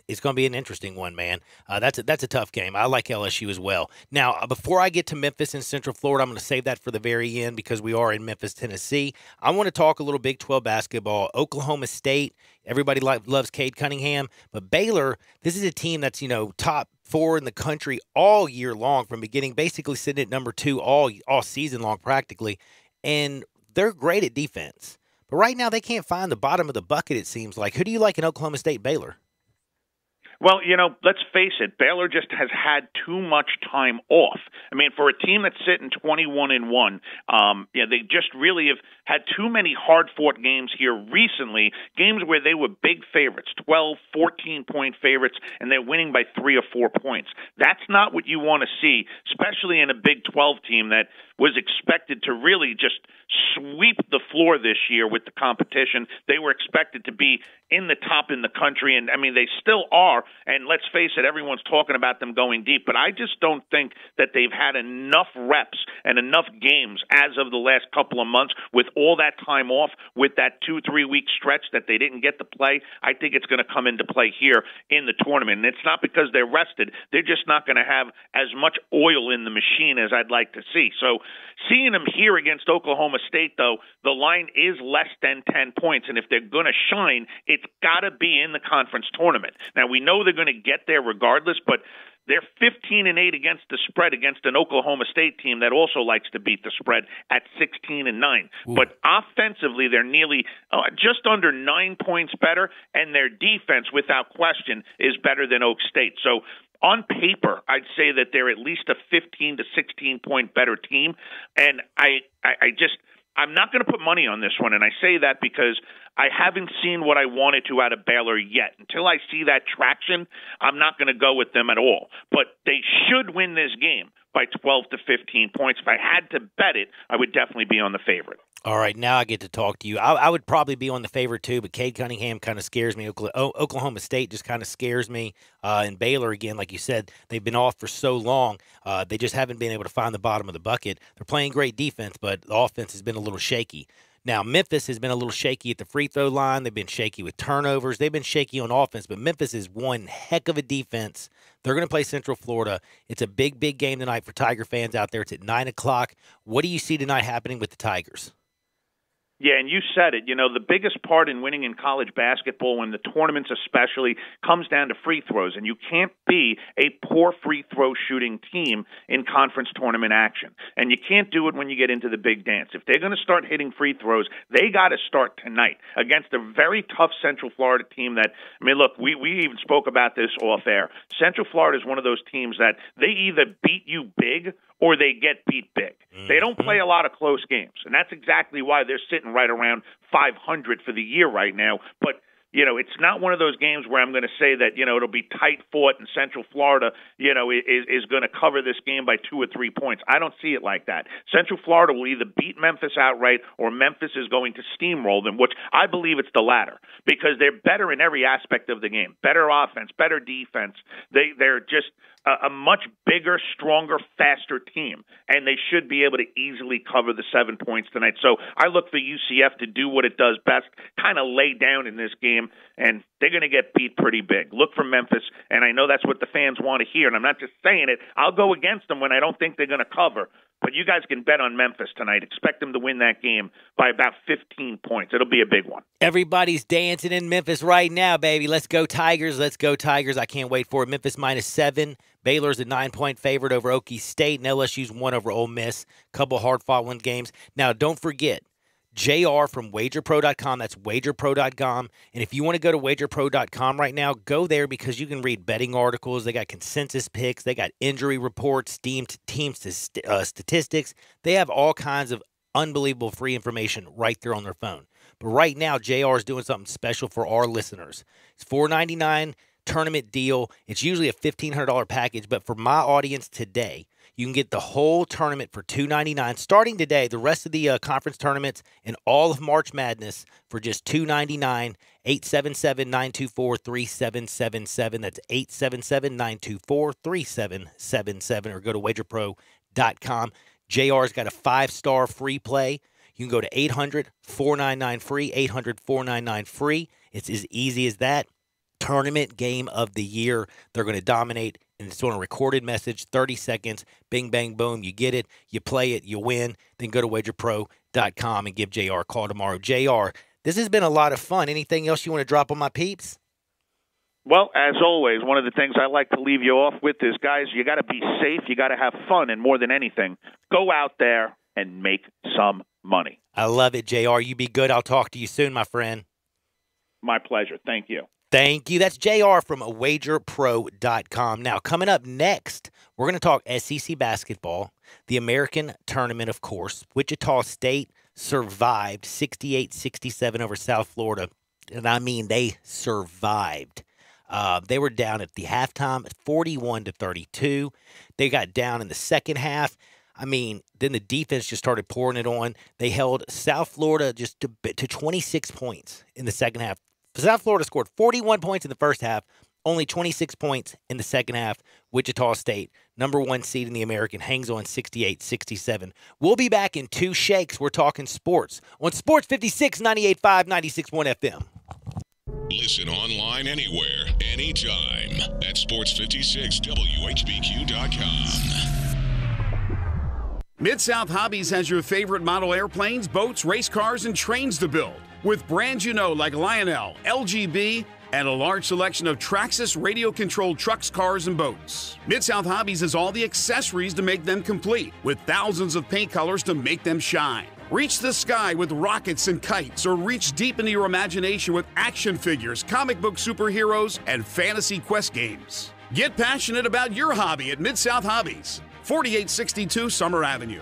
It's going to be an interesting one, man. That's a tough game. I like LSU as well. Now, before I get to Memphis and Central Florida, I'm going to save that for the very end because we are in Memphis, Tennessee. I want to talk a little Big 12 basketball. Oklahoma State, everybody loves Cade Cunningham, but Baylor, this is a team that's, you know, top 4 in the country all year long from beginning, basically sitting at number 2 all season long practically, and they're great at defense. But right now they can't find the bottom of the bucket, it seems like. Who do you like in Oklahoma State, Baylor? Well, you know, let's face it, Baylor just has had too much time off. I mean, for a team that's sitting 21-1, they just really have had too many hard-fought games here recently, games where they were big favorites, 12, 14-point favorites, and they're winning by 3 or 4 points. That's not what you want to see, especially in a Big 12 team that was expected to really just sweep the floor this year with the competition. They were expected to be in the top in the country, and I mean, they still are, and let's face it, everyone's talking about them going deep, but I just don't think that they've had enough reps and enough games as of the last couple of months with all that time off, with that 2-3 week stretch that they didn't get to play. I think it's going to come into play here in the tournament, and it's not because they're rested. They're just not going to have as much oil in the machine as I'd like to see. So seeing them here against Oklahoma State, though, the line is less than 10 points, and if they're going to shine, it's got to be in the conference tournament. Now, we know they're going to get there regardless, but they're 15-8 against the spread against an Oklahoma State team that also likes to beat the spread at 16-9. But offensively, they're nearly just under 9 points better, and their defense, without question, is better than Oak State. So on paper, I'd say that they're at least a 15 to 16 point better team, and I'm not going to put money on this one, and I say that because I haven't seen what I wanted to out of Baylor yet. Until I see that traction, I'm not going to go with them at all. But they should win this game by 12 to 15 points. If I had to bet it, I would definitely be on the favorite. All right, now I get to talk to you. I would probably be on the favorite too, but Cade Cunningham kind of scares me. Oklahoma State just kind of scares me. And Baylor, again, like you said, they've been off for so long. They just haven't been able to find the bottom of the bucket. They're playing great defense, but the offense has been a little shaky. Now, Memphis has been a little shaky at the free throw line. They've been shaky with turnovers. They've been shaky on offense, but Memphis is one heck of a defense. They're going to play Central Florida. It's a big, big game tonight for Tiger fans out there. It's at 9 o'clock. What do you see tonight happening with the Tigers? Yeah, and you said it. You know, the biggest part in winning in college basketball, when the tournaments especially, comes down to free throws. And you can't be a poor free throw shooting team in conference tournament action. And you can't do it when you get into the big dance. If they're going to start hitting free throws, they got to start tonight against a very tough Central Florida team that, I mean, look, we even spoke about this off air. Central Florida is one of those teams that they either beat you big or they get beat big. They don't play a lot of close games, and that's exactly why they're sitting right around 500 for the year right now. But, you know, it's not one of those games where I'm going to say that, you know, it'll be tight fought and Central Florida, you know, is going to cover this game by 2 or 3 points. I don't see it like that. Central Florida will either beat Memphis outright or Memphis is going to steamroll them, which I believe it's the latter, because they're better in every aspect of the game. Better offense, better defense. They're just a much bigger, stronger, faster team, and they should be able to easily cover the 7 points tonight. So I look for UCF to do what it does best, kind of lay down in this game, and they're going to get beat pretty big. Look for Memphis, and I know that's what the fans want to hear, and I'm not just saying it. I'll go against them when I don't think they're going to cover. But you guys can bet on Memphis tonight. Expect them to win that game by about 15 points. It'll be a big one. Everybody's dancing in Memphis right now, baby. Let's go Tigers. Let's go Tigers. I can't wait for it. Memphis -7. Baylor's a 9-point favorite over Okie State, and LSU's 1 over Ole Miss. Couple hard-fought games. Now, don't forget, JR from WagerPro.com. That's WagerPro.com. And if you want to go to WagerPro.com right now, go there because you can read betting articles. They got consensus picks. They got injury reports, team statistics. They have all kinds of unbelievable free information right there on their phone. But right now, JR is doing something special for our listeners. It's $4.99 tournament deal. It's usually a $1,500 package, but for my audience today, you can get the whole tournament for $2.99 starting today. The rest of the conference tournaments and all of March Madness for just $2.99. 877-924-3777. That's 877-924-3777. Or go to wagerpro.com. JR's got a 5-star free play. You can go to 800-499-FREE, 800-499-FREE. It's as easy as that. Tournament game of the year. They're going to dominate, and it's on a recorded message, 30 seconds, bing, bang, boom. You get it, you play it, you win. Then go to wagerpro.com and give JR a call tomorrow. JR, this has been a lot of fun. Anything else you want to drop on my peeps? Well, as always, one of the things I like to leave you off with is, guys, you got to be safe, you got to have fun, and more than anything, go out there and make some money. I love it, JR. You be good. I'll talk to you soon, my friend. My pleasure. Thank you. Thank you. That's JR from WagerPro.com. Now, coming up next, we're going to talk SEC basketball, the American tournament, of course. Wichita State survived 68-67 over South Florida, and I mean they survived. They were down at the halftime at 41-32. They got down in the second half. I mean, then the defense just started pouring it on. They held South Florida just to 26 points in the second half. South Florida scored 41 points in the first half, only 26 points in the second half. Wichita State, number 1 seed in the American, hangs on 68-67. We'll be back in 2 shakes. We're talking sports on Sports 56, 98.5, 96.1 FM. Listen online anywhere, anytime at sports56whbq.com. Mid-South Hobbies has your favorite model airplanes, boats, race cars, and trains to build. With brands you know like Lionel, LGB, and a large selection of Traxxas radio-controlled trucks, cars, and boats. Mid-South Hobbies has all the accessories to make them complete, with thousands of paint colors to make them shine. Reach the sky with rockets and kites, or reach deep into your imagination with action figures, comic book superheroes, and fantasy quest games. Get passionate about your hobby at Mid-South Hobbies, 4862 Summer Avenue.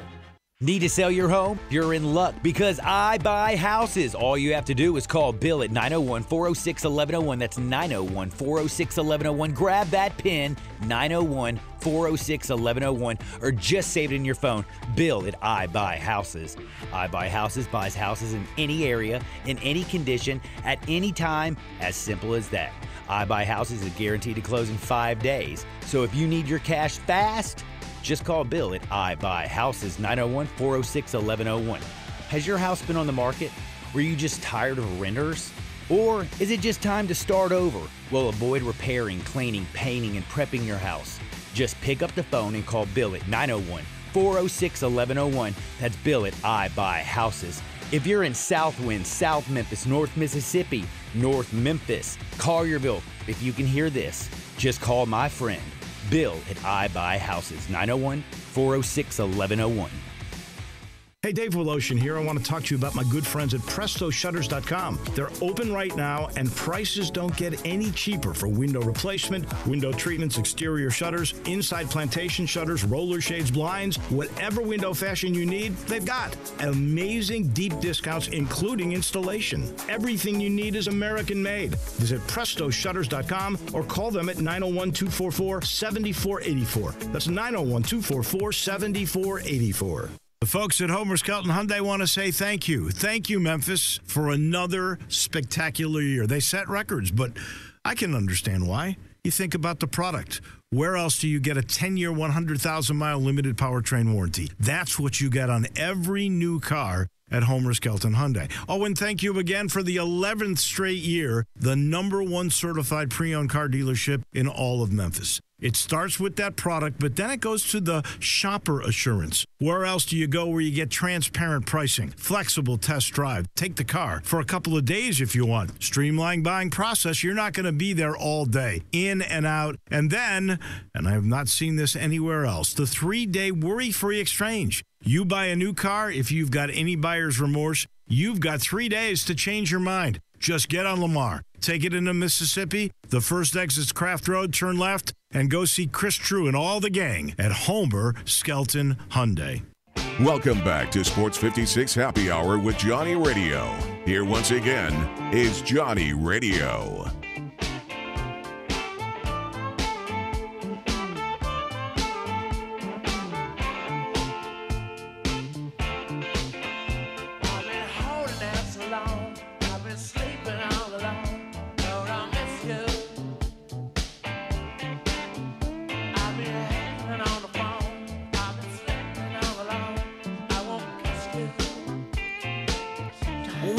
Need to sell your home? You're in luck because I buy houses. All you have to do is call Bill at 901-406-1101. That's 901-406-1101. Grab that pin, 901-406-1101, or just save it in your phone. Bill at I Buy Houses. I Buy Houses buys houses in any area, in any condition, at any time, as simple as that. I Buy Houses is guaranteed to close in 5 days. So if you need your cash fast, just call Bill at I Buy Houses, 901-406-1101. Has your house been on the market? Were you just tired of renters? Or is it just time to start over? Well, avoid repairing, cleaning, painting, and prepping your house. Just pick up the phone and call Bill at 901-406-1101. That's Bill at I Buy Houses. If you're in Southwind, South Memphis, North Mississippi, North Memphis, Collierville, if you can hear this, just call my friend Bill at I Buy Houses, 901-406-1101. Hey, Dave Woloshin here. I want to talk to you about my good friends at PrestoShutters.com. They're open right now, and prices don't get any cheaper for window replacement, window treatments, exterior shutters, inside plantation shutters, roller shades, blinds, whatever window fashion you need, they've got. Amazing deep discounts, including installation. Everything you need is American-made. Visit PrestoShutters.com or call them at 901-244-7484. That's 901-244-7484. The folks at Homer Skelton Hyundai want to say thank you. Thank you, Memphis, for another spectacular year. They set records, but I can understand why. You think about the product. Where else do you get a 10-year, 100,000-mile limited powertrain warranty? That's what you get on every new car at Homer Skelton Hyundai. Oh, and thank you again for the 11th straight year, the #1 certified pre-owned car dealership in all of Memphis. It starts with that product, but then it goes to the shopper assurance. Where else do you go where you get transparent pricing, flexible test drive, take the car for a couple of days if you want, streamlined buying process? You're not going to be there all day, in and out. And then, and I have not seen this anywhere else, the 3-day worry-free exchange. You buy a new car, if you've got any buyer's remorse, you've got 3 days to change your mind. Just get on Lamar, take it into Mississippi, the first exit's Craft Road, turn left, and go see Chris True and all the gang at Homer Skelton Hyundai. Welcome back to Sports 56 Happy Hour with Johnny Radio. Here once again is Johnny Radio.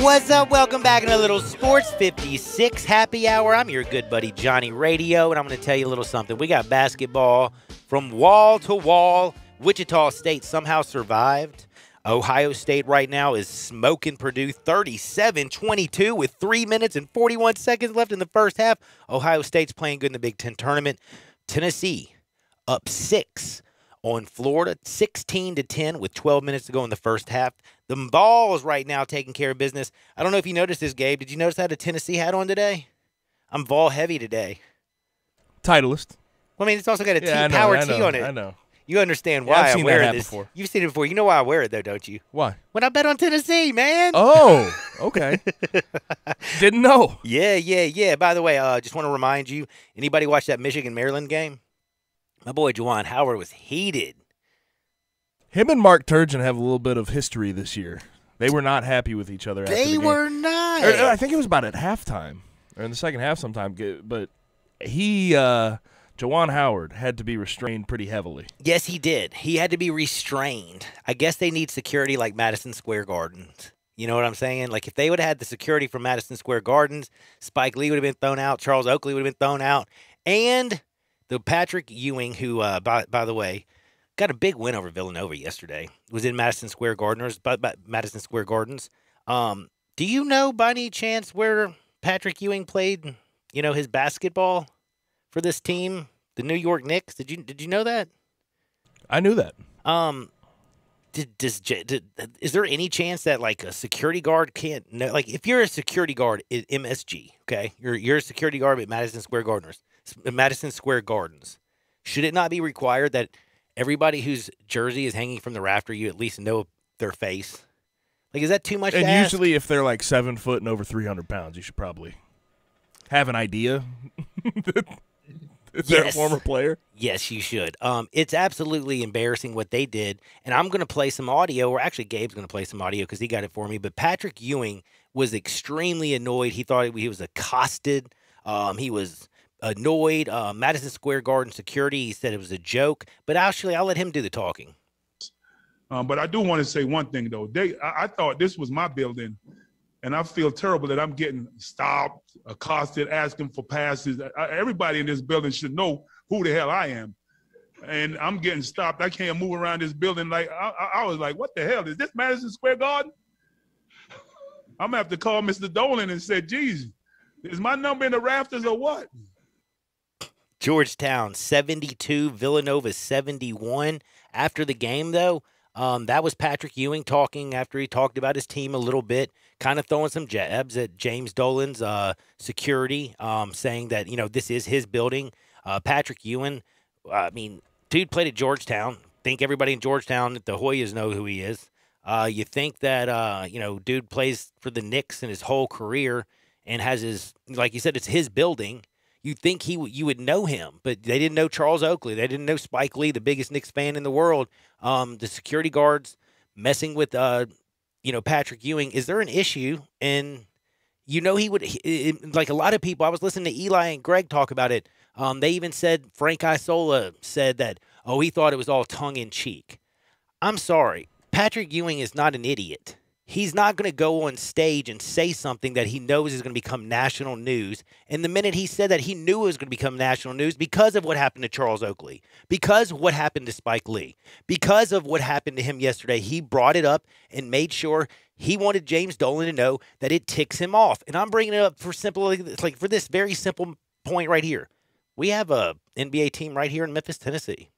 What's up? Welcome back in a little Sports 56 Happy Hour. I'm your good buddy Johnny Radio, and I'm going to tell you a little something. We got basketball from wall to wall. Wichita State somehow survived. Ohio State right now is smoking Purdue 37-22 with 3 minutes and 41 seconds left in the first half. Ohio State's playing good in the Big Ten tournament. Tennessee up 6 on Florida, 16-10 with 12 minutes to go in the first half. The Vols right now taking care of business. I don't know if you noticed this, Gabe. Did you notice I had a Tennessee hat on today? I'm Vol heavy today. Titleist. Well, I mean, it's also got a Power T on it. I know. You understand why I wear this. Before. You've seen it before. You know why I wear it, though, don't you? Why? When I bet on Tennessee, man. Oh, okay. Didn't know. Yeah. By the way, just want to remind you, anybody watch that Michigan-Maryland game? My boy Juwan Howard was heated. Him and Mark Turgeon have a little bit of history this year. They were not happy with each other after the game. They were not. I think it was about at halftime, or in the second half sometime. But Juwan Howard, had to be restrained pretty heavily. Yes, he did. He had to be restrained. I guess they need security like Madison Square Gardens. You know what I'm saying? Like, if they would have had the security from Madison Square Gardens, Spike Lee would have been thrown out, Charles Oakley would have been thrown out, and the Patrick Ewing, who, by the way, got a big win over Villanova yesterday. It was in Madison Square Gardens. Madison Square Gardens. Do you know by any chance where Patrick Ewing played, his basketball for this team, the New York Knicks? Did you know that? I knew that. Is there any chance that like a security guard can't know? Like, if you're a security guard at MSG, okay, you're a security guard at Madison Square Gardens. Should it not be required that everybody whose jersey is hanging from the rafter, you at least know their face? Like, is that too much to ask? Usually if they're like 7 foot and over 300 pounds, you should probably have an idea that they're a former player. Yes, you should. It's absolutely embarrassing what they did, and I'm going to play some audio, or actually Gabe's going to play some audio because he got it for me, but Patrick Ewing was extremely annoyed. He thought he was accosted. He was annoyed. Madison Square Garden security, he said it was a joke, but actually I'll let him do the talking. But I do want to say one thing, though. I thought this was my building, and I feel terrible that I'm getting stopped, accosted, asking for passes. Everybody in this building should know who the hell I am. And I'm getting stopped. I can't move around this building. Like I was like, what the hell? Is this Madison Square Garden? I'm going to have to call Mr. Dolan and say, geez, is my number in the rafters or what? Georgetown 72, Villanova 71. After the game, though, that was Patrick Ewing talking after he talked about his team a little bit, kind of throwing some jabs at James Dolan's security, saying that, this is his building. Patrick Ewing, dude played at Georgetown. Think everybody in Georgetown, the Hoyas know who he is. You think that, dude plays for the Knicks in his whole career and has his, like you said, it's his building. You think you would know him, but they didn't know Charles Oakley. They didn't know Spike Lee, the biggest Knicks fan in the world. The security guards messing with, Patrick Ewing. Is there an issue? And he would, like a lot of people. I was listening to Eli and Greg talk about it. They even said Frank Isola said that, he thought it was all tongue in cheek. I'm sorry, Patrick Ewing is not an idiot. He's not going to go on stage and say something that he knows is going to become national news. And the minute he said that, he knew it was going to become national news because of what happened to Charles Oakley, because of what happened to Spike Lee, because of what happened to him yesterday. He brought it up and made sure he wanted James Dolan to know that it ticks him off. And I'm bringing it up for for this very simple point right here. We have a NBA team right here in Memphis, Tennessee.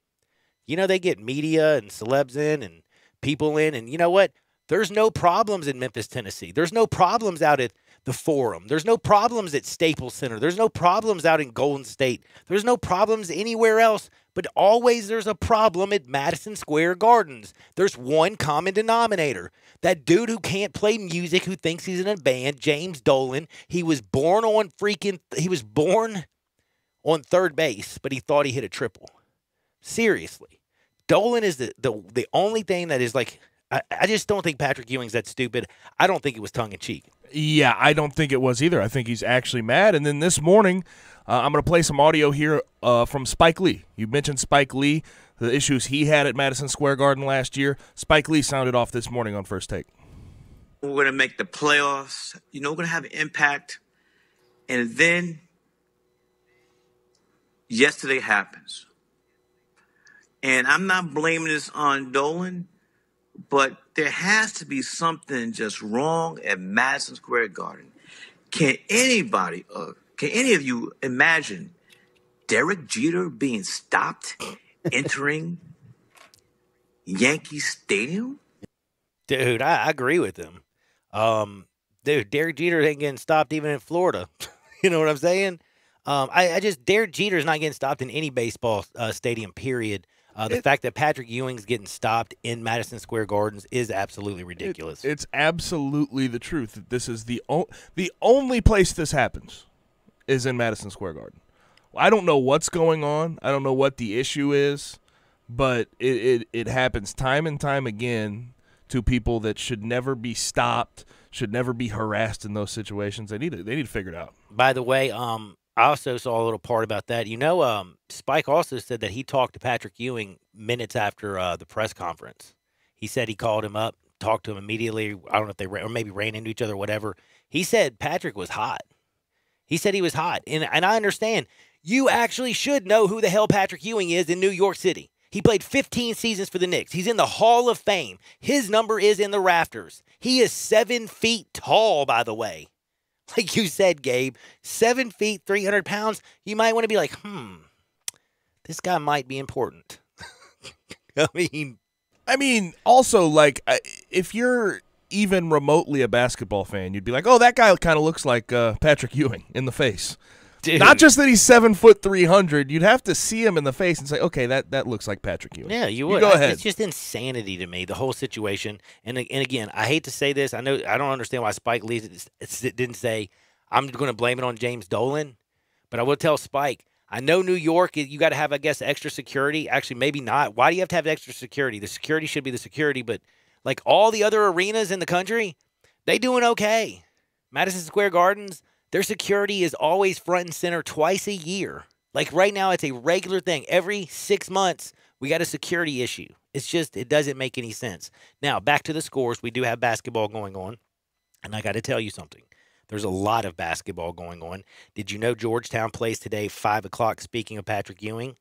They get media and celebs in and people in, and you know what? There's no problems in Memphis, Tennessee. There's no problems out at the Forum. There's no problems at Staples Center. There's no problems out in Golden State. There's no problems anywhere else, but always there's a problem at Madison Square Gardens. There's one common denominator. That dude who can't play music, who thinks he's in a band, James Dolan, he was born on third base, but he thought he hit a triple. Seriously. Dolan is the only thing that is like, I just don't think Patrick Ewing's that stupid. I don't think it was tongue-in-cheek. Yeah, I don't think it was either. I think he's actually mad. And then this morning, I'm going to play some audio here from Spike Lee. You mentioned Spike Lee, the issues he had at Madison Square Garden last year. Spike Lee sounded off this morning on First Take. We're going to make the playoffs. We're going to have an impact. And then yesterday happens. And I'm not blaming this on Dolan, but there has to be something just wrong at Madison Square Garden. Can any of you imagine Derek Jeter being stopped entering Yankee Stadium? Dude, I agree with him. Derek Jeter ain't getting stopped even in Florida. You know what I'm saying? Derek Jeter's not getting stopped in any baseball stadium, period. The fact that Patrick Ewing's getting stopped in Madison Square Gardens is absolutely ridiculous. It's absolutely the truth. That this is the only place this happens is in Madison Square Garden. I don't know what's going on. I don't know what the issue is, but it happens time and time again to people that should never be stopped, should never be harassed in those situations. They need to figure it out. By the way, I also saw a little part about that. Spike also said that he talked to Patrick Ewing minutes after the press conference. He said he called him up, talked to him immediately. I don't know if they maybe ran into each other or whatever. He said Patrick was hot. He said he was hot. And I understand. You actually should know who the hell Patrick Ewing is in New York City. He played 15 seasons for the Knicks. He's in the Hall of Fame. His number is in the rafters. He is 7 feet tall, by the way. Like you said, Gabe, 7 feet, 300 pounds. You might want to be like, this guy might be important. I mean, also, like, if you're even remotely a basketball fan, you'd be like, oh, that guy kind of looks like Patrick Ewing in the face. Dude. Not just that he's 7 foot 300. You'd have to see him in the face and say, okay, that looks like Patrick Ewing. Yeah, you would. Go ahead. It's just insanity to me, the whole situation. And again, I hate to say this. I know I don't understand why Spike Lee didn't say, I'm going to blame it on James Dolan. But I will tell Spike, I know New York, you got to have, I guess, extra security. Actually, maybe not. Why do you have to have extra security? The security should be the security. But like all the other arenas in the country, they doing okay. Madison Square Gardens, their security is always front and center twice a year. Like right now, it's a regular thing. Every 6 months, we got a security issue. It's just, it doesn't make any sense. Now, back to the scores. We do have basketball going on. And I got to tell you something. There's a lot of basketball going on. Did you know Georgetown plays today 5 o'clock, speaking of Patrick Ewing?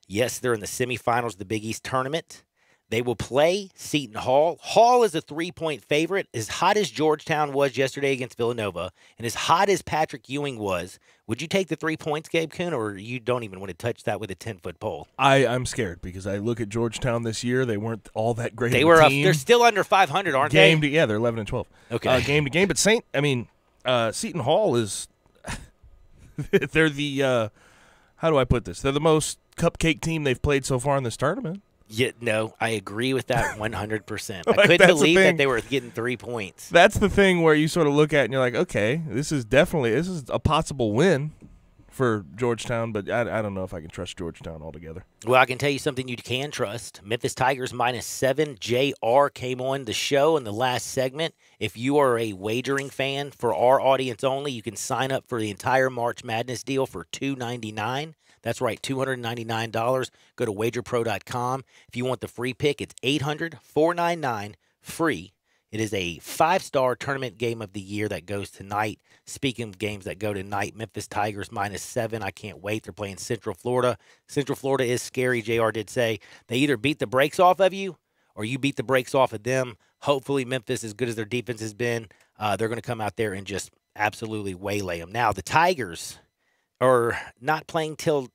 Yes, they're in the semifinals of the Big East tournament. They will play Seton Hall. Hall is a 3-point favorite. As hot as Georgetown was yesterday against Villanova, and as hot as Patrick Ewing was, would you take the 3 points, Gabe Kuhn, or you don't even want to touch that with a 10-foot pole? I'm scared because I look at Georgetown this year. They weren't all that great. They were. They're still under 500, aren't they? Yeah, they're 11-12. Okay. Game to game, but Seton Hall is. They're the. How do I put this? They're the most cupcake team they've played so far in this tournament. Yeah, no, I agree with that 100%. I couldn't believe that they were getting 3 points. That's the thing where you sort of look at it and you're like, okay, this is a possible win for Georgetown, but I don't know if I can trust Georgetown altogether. Well, I can tell you something you can trust. Memphis Tigers -7. JR came on the show in the last segment. If you are a wagering fan, for our audience only, you can sign up for the entire March Madness deal for $299. That's right, $299. Go to wagerpro.com. If you want the free pick, it's 800-499-FREE. It is a 5-star tournament game of the year that goes tonight. Speaking of games that go tonight, Memphis Tigers -7. I can't wait. They're playing Central Florida. Central Florida is scary, JR did say. They either beat the brakes off of you or you beat the brakes off of them. Hopefully Memphis, as good as their defense has been, they're going to come out there and just absolutely waylay them. Now, the Tigers are not playing till,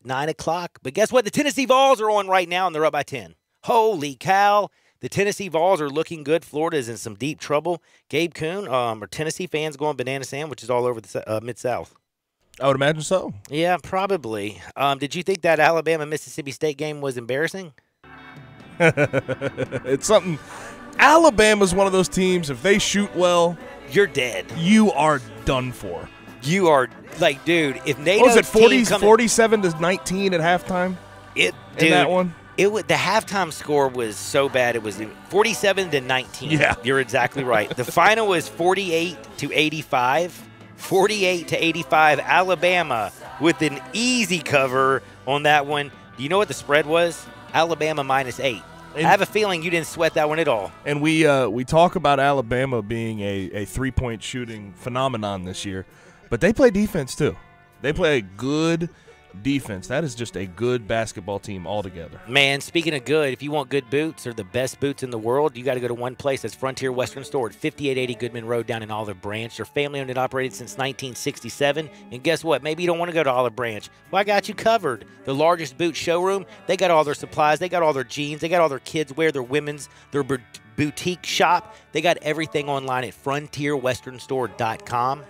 9 o'clock? But guess what? The Tennessee Vols are on right now, and they're up by 10. Holy cow. The Tennessee Vols are looking good. Florida is in some deep trouble. Gabe Kuhn, are Tennessee fans going banana sandwiches all over the Mid-South? I would imagine so. Yeah, probably. Did you think that Alabama-Mississippi State game was embarrassing? It's something. Alabama's one of those teams, if they shoot well, you're dead. You are done for. You are, dude, if NATO's was it 47-19 at halftime? In that one? The halftime score was so bad. It was 47-19. Yeah. You're exactly right. The final was 48-85. 48-85. Alabama with an easy cover on that one. Do you know what the spread was? Alabama -8. I have a feeling you didn't sweat that one at all. And we talk about Alabama being a 3-point shooting phenomenon this year, but they play defense too. They play a good defense. That is just a good basketball team altogether. Man, speaking of good, if you want good boots or the best boots in the world, you got to go to one place. That's Frontier Western Store at 5880 Goodman Road down in Olive Branch. They're family-owned and operated since 1967. And guess what? Maybe you don't want to go to Olive Branch. Well, I got you covered. The largest boot showroom. They got all their supplies. They got all their jeans. They got all their kids' wear, their women's, their boutique shop. They got everything online at frontierwesternstore.com.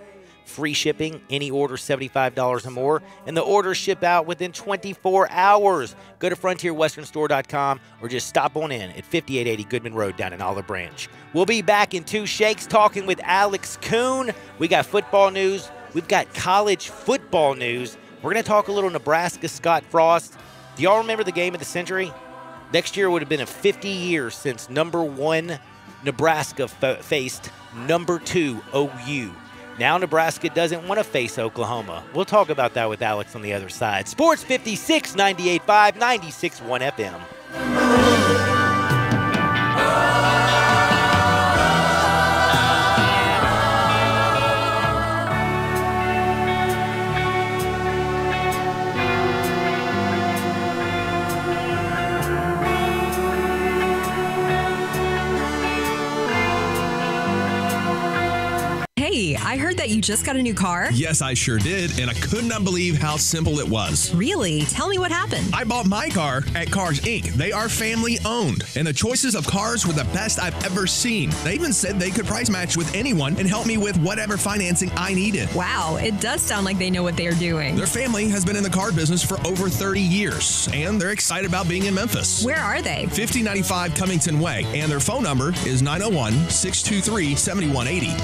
Free shipping, any order $75 or more, and the orders ship out within 24 hours. Go to frontierwesternstore.com or just stop on in at 5880 Goodman Road down in Olive Branch. We'll be back in 2 shakes talking with Alex Kuhn. We got football news. We've got college football news. We're going to talk a little Nebraska Scott Frost. Do y'all remember the game of the century? Next year would have been 50 years since #1 Nebraska faced #2 OU. Now Nebraska doesn't want to face Oklahoma. We'll talk about that with Alex on the other side. Sports 56, 98.5, 96.1 FM. Hey, I heard that you just got a new car. Yes, I sure did, and I could not believe how simple it was. Really? Tell me what happened. I bought my car at Cars Inc. They are family owned, and the choices of cars were the best I've ever seen. They even said they could price match with anyone and help me with whatever financing I needed. Wow, it does sound like they know what they are doing. Their family has been in the car business for over 30 years, and they're excited about being in Memphis. Where are they? 5095 Cummington Way, and their phone number is 901-623-7180.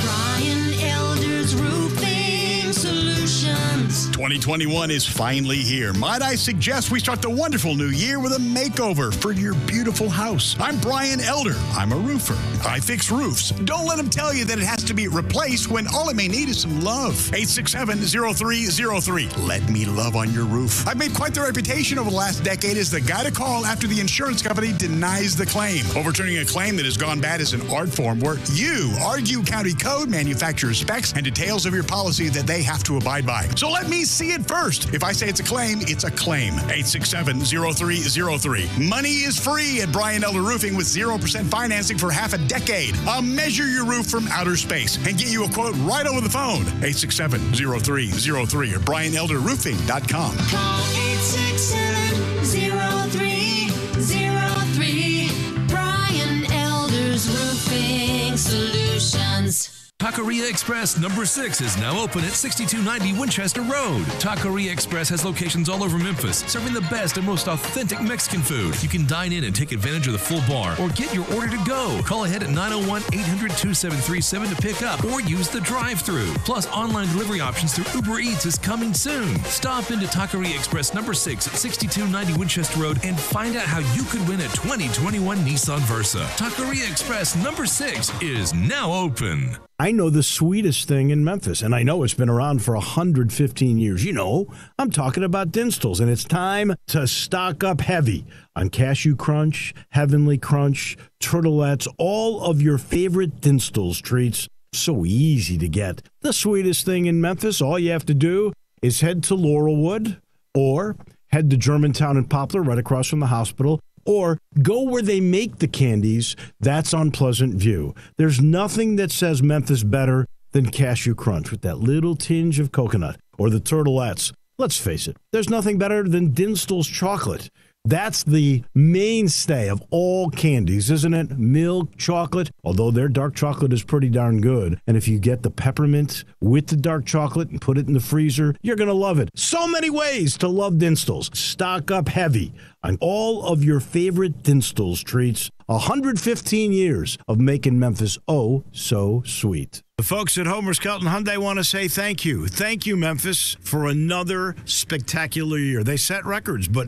Brian Elder's Roofing Solutions. 2021 is finally here. Might I suggest we start the wonderful new year with a makeover for your beautiful house. I'm Brian Elder. I'm a roofer. I fix roofs. Don't let them tell you that it has to be replaced when all it may need is some love. 867-0303. Let me love on your roof. I've made quite the reputation over the last decade as the guy to call after the insurance company denies the claim. Overturning a claim that has gone bad is an art form where you argue county code, manufacturer specs, and details of your policy that they have to abide by. So let me see it first. If I say it's a claim, it's a claim. 867-0303. Money is free at Brian Elder Roofing with 0% financing for half a decade. I'll measure your roof from outer space and get you a quote right over the phone. 867-0303 or BrianElderRoofing.com. Call 867-0303. Brian Elder's Roofing Solutions. Taqueria Express number 6 is now open at 6290 Winchester Road. Taqueria Express has locations all over Memphis, serving the best and most authentic Mexican food. You can dine in and take advantage of the full bar or get your order to go. Call ahead at 901-800-2737 to pick up or use the drive-thru. Plus, online delivery options through Uber Eats is coming soon. Stop into Taqueria Express number 6 at 6290 Winchester Road and find out how you could win a 2021 Nissan Versa. Taqueria Express number 6 is now open. I know the sweetest thing in Memphis, and I know it's been around for 115 years. You know, I'm talking about Dinstall's, and it's time to stock up heavy on Cashew Crunch, Heavenly Crunch, Turtlettes, all of your favorite Dinstall's treats. So easy to get. The sweetest thing in Memphis, all you have to do is head to Laurelwood or head to Germantown and Poplar right across from the hospital, or go where they make the candies. That's on Pleasant View. There's nothing that says Memphis better than Cashew Crunch with that little tinge of coconut, or the Turtlettes. Let's face it, there's nothing better than Dinstall's chocolate. That's the mainstay of all candies, isn't it? Milk chocolate, although their dark chocolate is pretty darn good. And if you get the peppermint with the dark chocolate and put it in the freezer, you're going to love it. So many ways to love Dinstall's. Stock up heavy on all of your favorite Dinstall's treats. 115 years of making Memphis oh so sweet. The folks at Homer Skelton Hyundai want to say thank you. Thank you, Memphis, for another spectacular year. They set records, but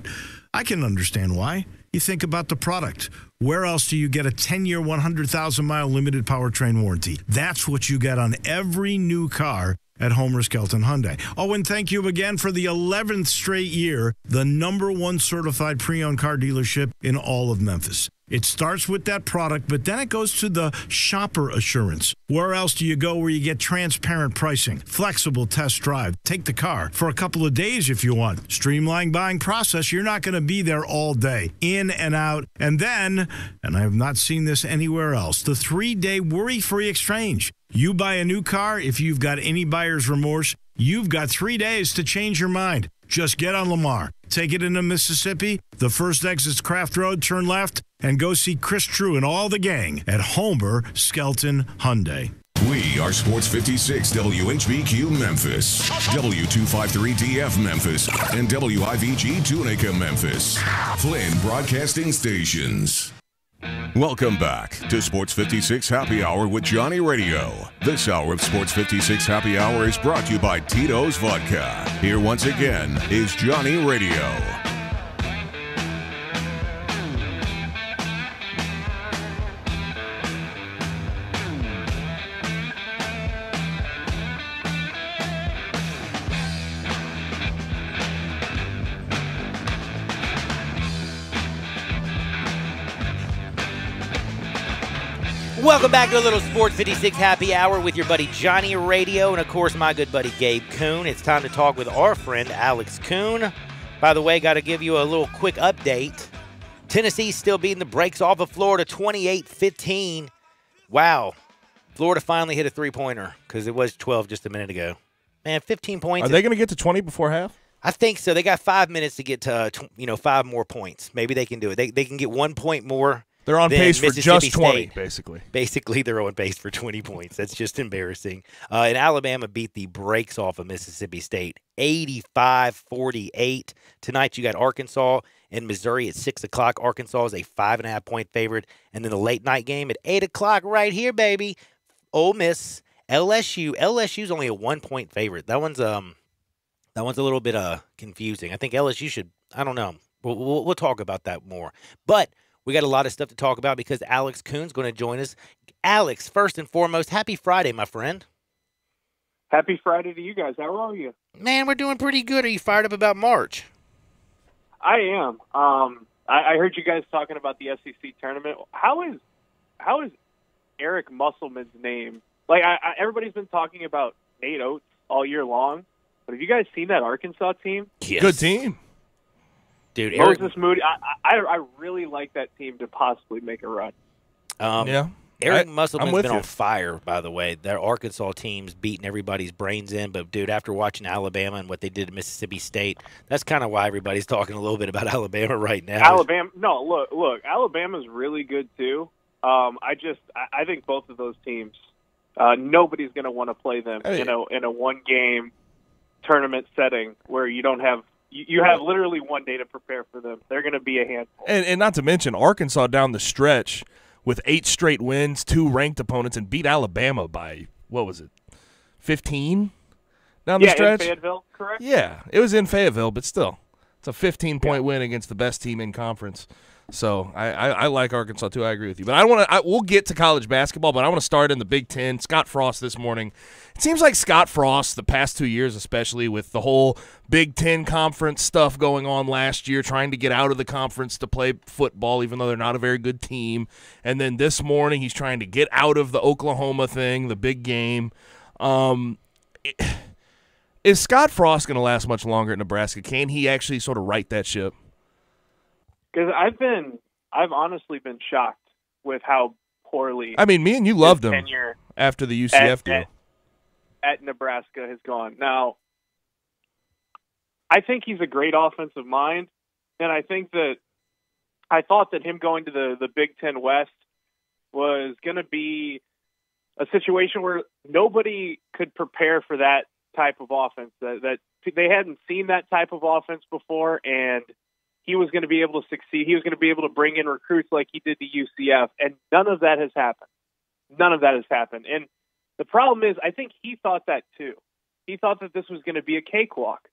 I can understand why. You think about the product. Where else do you get a 10-year, 100,000-mile limited powertrain warranty? That's what you get on every new car at Homer Skelton Hyundai. Oh, and thank you again for the 11th straight year, the #1 certified pre-owned car dealership in all of Memphis. It starts with that product, but then it goes to the shopper assurance. Where else do you go where you get transparent pricing, flexible test drive, take the car for a couple of days if you want, streamlined buying process? You're not going to be there all day, in and out. And then, and I have not seen this anywhere else, the 3-day worry-free exchange. You buy a new car, if you've got any buyer's remorse, you've got 3 days to change your mind. Just get on Lamar, take it into Mississippi, the first exit's Craft Road, turn left, and go see Chris True and all the gang at Homer Skelton Hyundai. We are Sports 56 WHBQ Memphis, W253DF Memphis, and WIVG Tunica Memphis. Flynn Broadcasting Stations. Welcome back to Sports 56 Happy Hour with Johnny Radio. This hour of Sports 56 Happy Hour is brought to you by Tito's Vodka. Here once again is Johnny Radio. Welcome back to a little Sports 56 Happy Hour with your buddy Johnny Radio and, of course, my good buddy Gabe Kuhn. It's time to talk with our friend Alex Kuhn. By the way, got to give you a little quick update. Tennessee's still beating the brakes off of Florida 28-15. Wow. Florida finally hit a three-pointer because it was 12 just a minute ago. Man, 15 points. Are they going to get to 20 before half? I think so. They got 5 minutes to get to 5 more points. Maybe they can do it. They can get 1 point more. They're on pace for just 20, basically. Basically, they're on pace for 20 points. That's just embarrassing. And Alabama beat the brakes off of Mississippi State, 85-48. Tonight, you got Arkansas and Missouri at 6 o'clock. Arkansas is a 5.5-point favorite. And then the late-night game at 8 o'clock right here, baby. Ole Miss, LSU. LSU's only a 1-point favorite. That one's a little bit confusing. I think LSU should, I don't know. We'll talk about that more. But we got a lot of stuff to talk about because Alex Kuhn's going to join us. Alex, first and foremost, happy Friday, my friend. Happy Friday to you guys. How are you? Man, we're doing pretty good. Are you fired up about March? I am. I heard you guys talking about the SEC tournament. How is Eric Musselman's name? Like, everybody's been talking about Nate Oates all year long, But have you guys seen that Arkansas team? Yes. Good team. Dude, Eric, Moses Moody, I really like that team to possibly make a run. Yeah. Eric I'm Musselman's with been you. on fire, by the way. Their Arkansas team's beating everybody's brains in. But, dude, after watching Alabama and what they did at Mississippi State, that's kind of why everybody's talking a little bit about Alabama right now. Look, Alabama's really good too. I think both of those teams, nobody's going to want to play them in a one-game tournament setting where you don't have you have literally one day to prepare for them. They're going to be a handful. And not to mention Arkansas down the stretch with 8 straight wins, 2 ranked opponents, and beat Alabama by, 15 down the stretch? In Fayetteville, correct? Yeah, it was in Fayetteville, but still. It's a 15-point win against the best team in conference. So I like Arkansas too. I agree with you. But we'll get to college basketball, but I want to start in the Big Ten. Scott Frost this morning. It seems like Scott Frost, the past 2 years especially, with the whole Big Ten conference stuff going on last year, trying to get out of the conference to play football, even though they're not a very good team. And then this morning he's trying to get out of the Oklahoma thing, the big game. Is Scott Frost going to last much longer at Nebraska? Can he actually sort of right that ship? Because I've honestly been shocked with how poorly. I mean, me and you loved him tenure after the UCF deal. At Nebraska has gone. Now, I think he's a great offensive mind, and I thought that him going to the Big Ten West was going to be a situation where nobody could prepare for that type of offense. That they hadn't seen that type of offense before, and he was going to be able to succeed. He was going to be able to bring in recruits like he did to UCF, and none of that has happened. None of that has happened. And the problem is, I think he thought that too. He thought that this was going to be a cakewalk.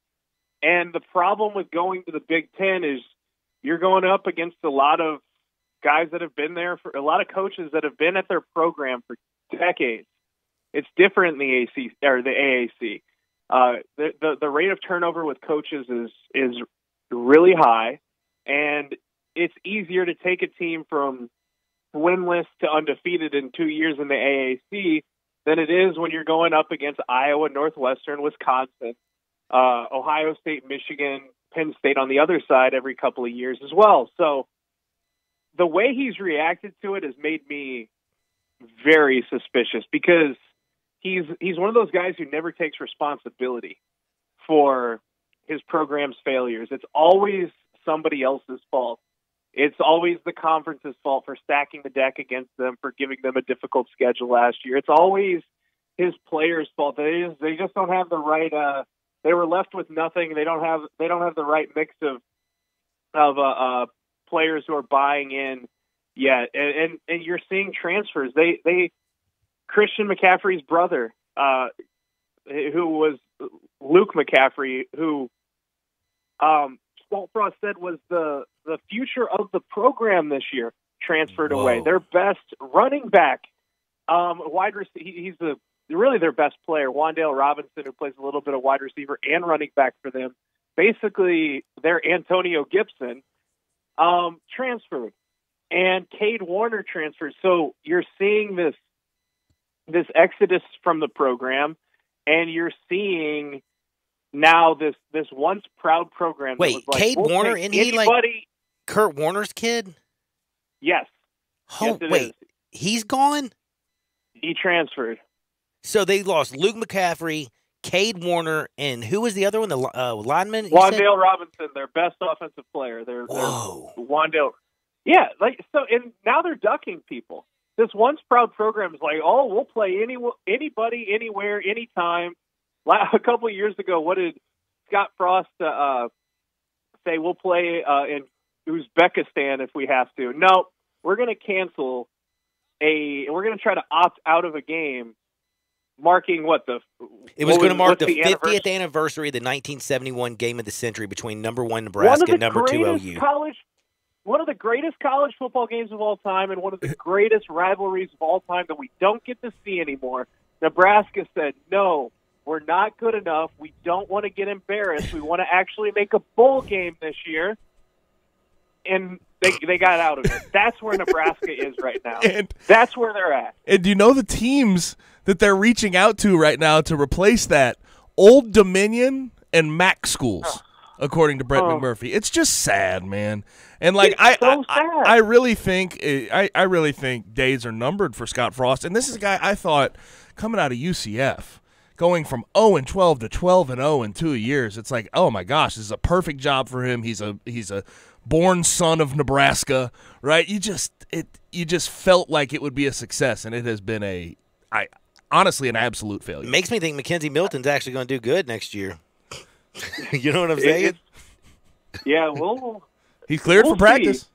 And the problem with going to the Big Ten is you're going up against a lot of guys that have been there, for a lot of coaches that have been at their program for decades. It's different in the AAC. The rate of turnover with coaches is really high, and it's easier to take a team from winless to undefeated in 2 years in the AAC than it is when you're going up against Iowa, Northwestern, Wisconsin, Ohio State, Michigan, Penn State on the other side every couple of years as well. So the way he's reacted to it has made me very suspicious, because he's one of those guys who never takes responsibility for his program's failures. It's always somebody else's fault. It's always the conference's fault for stacking the deck against them, for giving them a difficult schedule last year. It's always his players' fault. They just don't have the right. They were left with nothing. They don't have the right mix of players who are buying in yet. And you're seeing transfers. They Christian McCaffrey's brother, who was Luke McCaffrey, who Scott Frost said was the future of the program this year, transferred away. Their best running back, wide receiver, he's really their best player, Wan'Dale Robinson, who plays a little bit of wide receiver and running back for them. Basically, their Antonio Gibson transferred, and Cade Warner transferred. So you're seeing this exodus from the program, and you're seeing now this once proud program. Wait, that was like, Cade Warner, isn't he like Kurt Warner's kid? Yes. Oh, yes, wait, he's gone? He transferred. So they lost Luke McCaffrey, Cade Warner, and who was the other one? The lineman? Wan'Dale Robinson, their best offensive player. They're Wan'Dale. Yeah, and now they're ducking people. This once proud program is like, oh, we'll play anybody, anywhere, anytime. A couple of years ago, what did Scott Frost say? We'll play in Uzbekistan if we have to. No, we're going to cancel we're going to try to opt out of a game marking it was going to mark the 50th anniversary of the 1971 game of the century between number 1 Nebraska and number 2 OU. One of the greatest college football games of all time, and one of the greatest rivalries of all time that we don't get to see anymore. Nebraska said, no, we're not good enough. We don't want to get embarrassed. We want to actually make a bowl game this year. And they got out of it. That's where Nebraska is right now. That's where they're at. And do you know the teams that they're reaching out to right now to replace that Old Dominion and MAC schools, according to Brett McMurphy. It's just sad, man. And like I really think days are numbered for Scott Frost. And this is a guy I thought coming out of UCF, going from 0-12 to 12-0 in 2 years. It's like, oh my gosh, this is a perfect job for him. He's a born son of Nebraska, right? You just felt like it would be a success, and it has been honestly an absolute failure. It makes me think Mackenzie Milton's actually going to do good next year. You know what I'm saying? Yeah, well, he's cleared for practice.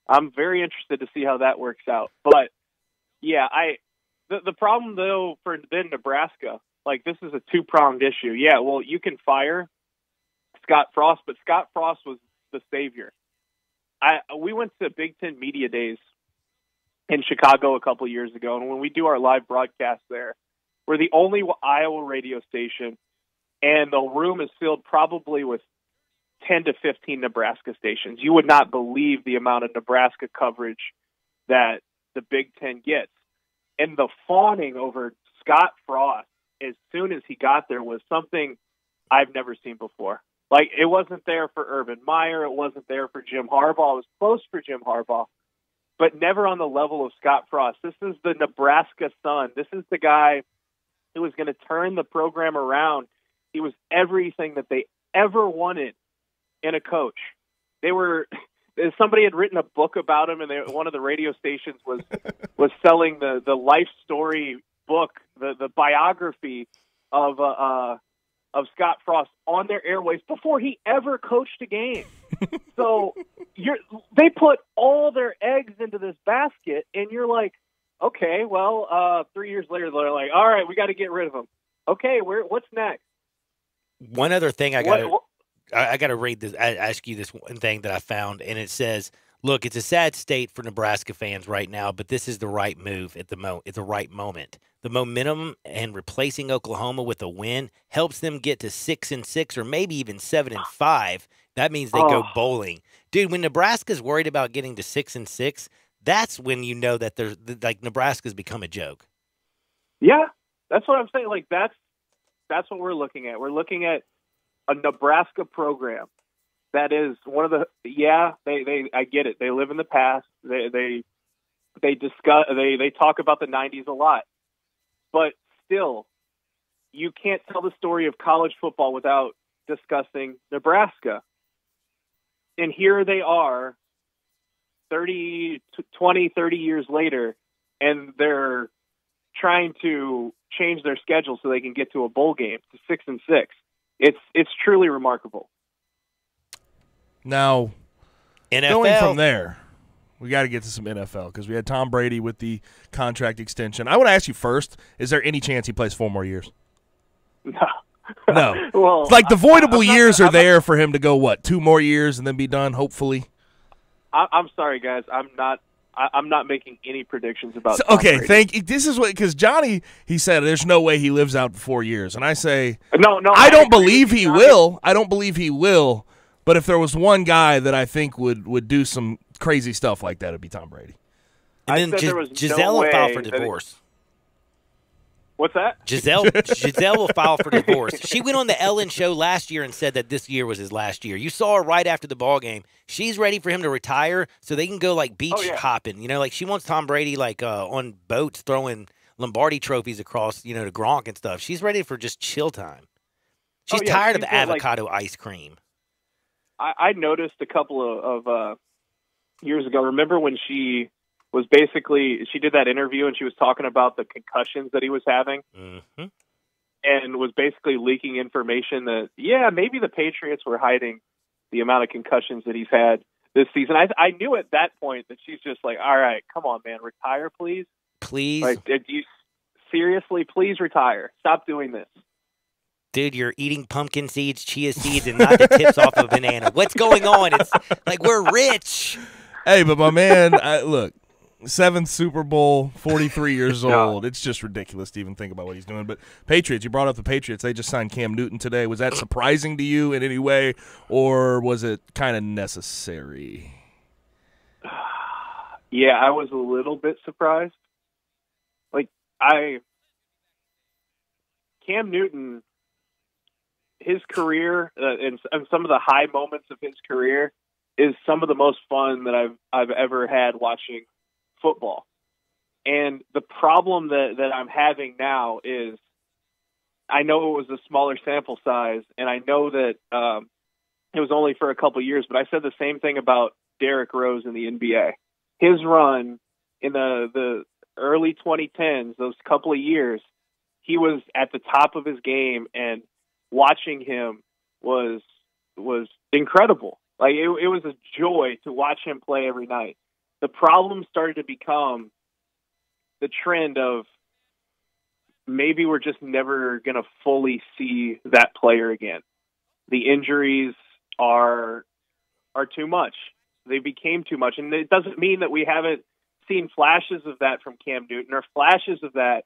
I'm very interested to see how that works out. But yeah, the problem though for then Nebraska, like this is a two-pronged issue. Yeah, well, you can fire Scott Frost, but Scott Frost was the savior. We went to Big Ten Media Days in Chicago a couple years ago, and when we do our live broadcast there, we're the only Iowa radio station, and the room is filled probably with 10 to 15 Nebraska stations. You would not believe the amount of Nebraska coverage that the Big Ten gets. And the fawning over Scott Frost as soon as he got there was something I've never seen before. Like, it wasn't there for Urban Meyer. It wasn't there for Jim Harbaugh. It was close for Jim Harbaugh, but never on the level of Scott Frost. This is the Nebraska son. This is the guy who was going to turn the program around. He was everything that they ever wanted in a coach. Somebody had written a book about him, and one of the radio stations was selling the life story book, the biography of Scott Frost on their airways before he ever coached a game. So they put all their eggs into this basket, and you're like, okay, well, 3 years later, they're like, all right, we got to get rid of him. Okay, what's next? One other thing I got to read this. I ask you this one thing that I found, and it says, "Look, it's a sad state for Nebraska fans right now, but this is the right move at the right moment. The momentum and replacing Oklahoma with a win helps them get to 6-6 or maybe even 7-5. That means they go bowling, dude. When Nebraska's worried about getting to 6-6, that's when you know that Nebraska's become a joke. Yeah, that's what I'm saying. Like that's what we're looking at. We're looking at a Nebraska program that is one of the I get it. They live in the past. They talk about the 90s a lot. But still, you can't tell the story of college football without discussing Nebraska. And here they are 30 years later, and they're trying to change their schedule so they can get to a bowl game to 6-6. It's truly remarkable. Now, NFL. Going from there, we got to get to some NFL because we had Tom Brady with the contract extension. I want to ask you first, is there any chance he plays 4 more years? No. Well, it's like the voidable years are there for him to go, 2 more years and then be done, hopefully? I'm sorry, guys. I'm not making any predictions about okay, thank you. This is what, because Johnny, he said there's no way he lives out 4 years. And I say, no, I don't believe he will. I don't believe he will. But if there was one guy that I think would do some crazy stuff like that, it'd be Tom Brady. And then Giselle will file for divorce. What's that? Giselle will file for divorce. She went on the Ellen show last year and said that this year was his last year. You saw her right after the ball game. She's ready for him to retire so they can go like beach hopping. You know, like she wants Tom Brady like on boats throwing Lombardi trophies across, to Gronk and stuff. She's ready for just chill time. She's tired of avocado ice cream. I noticed a couple of years ago. Remember when she was she did that interview and she was talking about the concussions that he was having, and was basically leaking information that maybe the Patriots were hiding the amount of concussions that he's had this season. I knew at that point that she's just like, all right, come on, man, retire, please. Like, did you seriously? Please retire. Stop doing this. Dude, you're eating pumpkin seeds, chia seeds, and not the tips off of a banana. What's going on? It's like we're rich. Hey, but my man, look, 7th Super Bowl, 43 years old. It's just ridiculous to even think about what he's doing. But Patriots, you brought up the Patriots. They just signed Cam Newton today. Was that surprising to you in any way, or was it kind of necessary? Yeah, I was a little bit surprised. Like, Cam Newton his career and some of the high moments of his career is some of the most fun that I've ever had watching football. And the problem that I'm having now is I know it was a smaller sample size, and I know that it was only for a couple of years, but I said the same thing about Derrick Rose in the NBA. His run in the early 2010s, those couple of years, he was at the top of his game, and watching him was incredible. Like it was a joy to watch him play every night. The problem started to become the trend of maybe we're just never going to fully see that player again. The injuries are too much. They became too much. And it doesn't mean that we haven't seen flashes of that from Cam Newton or flashes of that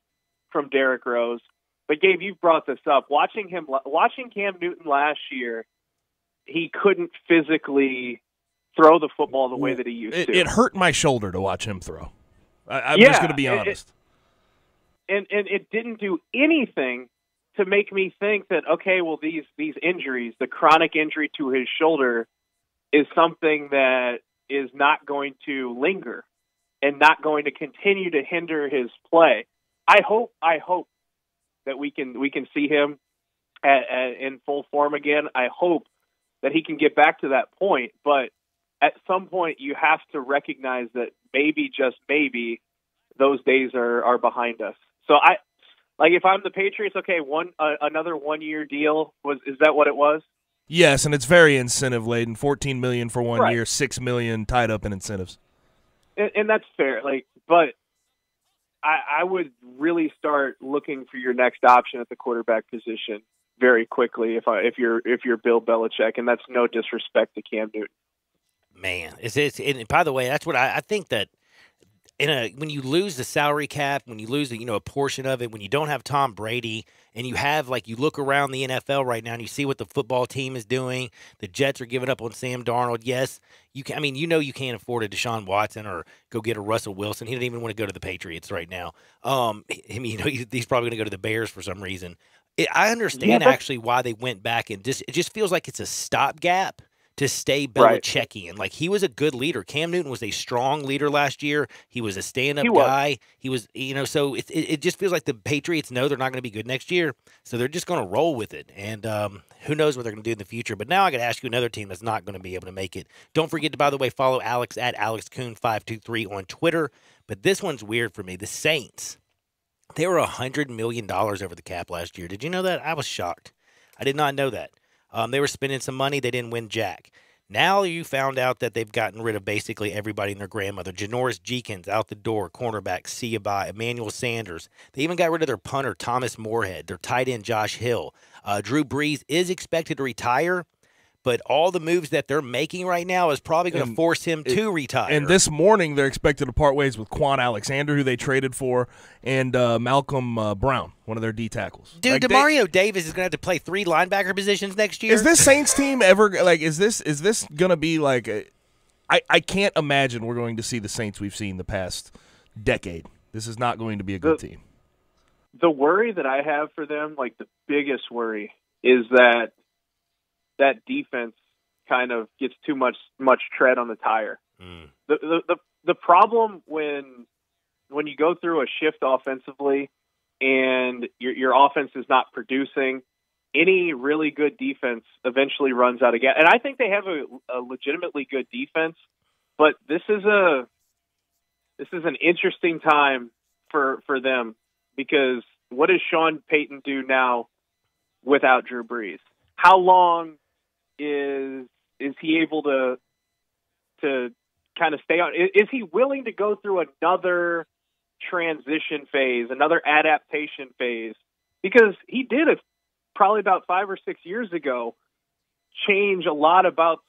from Derrick Rose. But Gabe, you've brought this up. Watching Cam Newton last year, he couldn't physically throw the football the way that he used to. It hurt my shoulder to watch him throw. I'm just going to be honest. And it didn't do anything to make me think that, okay, well, these injuries, the chronic injury to his shoulder is something that is not going to linger and not going to continue to hinder his play. I hope that we can see him in full form again. I hope that he can get back to that point, but at some point you have to recognize that maybe, just maybe, those days are behind us. So if I'm the Patriots, okay, another 1 year deal is that what it was? Yes, and it's very incentive laden. $14 million for 1 Right. year, $6 million tied up in incentives. And that's fair. But I would really start looking for your next option at the quarterback position very quickly if you're Bill Belichick, and that's no disrespect to Cam Newton. Man, and by the way, that's what I think that when you lose the salary cap, when you lose a portion of it, when you don't have Tom Brady, and you have you look around the NFL right now and you see what the football team is doing. The Jets are giving up on Sam Darnold. Yes, you can. I mean, you can't afford a Deshaun Watson or go get a Russell Wilson. He doesn't even want to go to the Patriots right now. He's probably going to go to the Bears for some reason. I understand actually why they went back and it just feels like it's a stopgap to stay Belichickian. Like, he was a good leader. Cam Newton was a strong leader last year. He was a stand-up guy. He was, so it just feels like the Patriots know they're not going to be good next year, so they're just going to roll with it. And who knows what they're going to do in the future. But now I got to ask you another team that's not going to be able to make it. Don't forget to, by the way, follow Alex at AlexCoon523 on Twitter. But this one's weird for me. The Saints, they were $100 million over the cap last year. Did you know that? I was shocked. I did not know that. They were spending some money. They didn't win jack. Now you found out that they've gotten rid of basically everybody and their grandmother. Janoris Jenkins out the door, cornerback, Sia Bai, Emmanuel Sanders. They even got rid of their punter, Thomas Moorhead, their tight end, Josh Hill. Drew Brees is expected to retire, but all the moves that they're making right now is probably going to force him to retire. And this morning, they're expected to part ways with Quan Alexander, who they traded for, and Malcolm Brown, one of their D tackles. Dude, DeMario Davis is going to have to play 3 linebacker positions next year. Is this Saints team ever is this going to be I can't imagine we're going to see the Saints we've seen the past decade. This is not going to be a good team. The worry that I have for them, the biggest worry, is that defense kind of gets too much tread on the tire. The problem when you go through a shift offensively and your offense is not producing, any really good defense eventually runs out of gas. And I think they have a legitimately good defense, but this is an interesting time for them, because what does Sean Payton do now without Drew Brees? How long is he able to kind of stay on? Is he willing to go through another transition phase, another adaptation phase? Because he did it probably about 5 or 6 years ago, change a lot about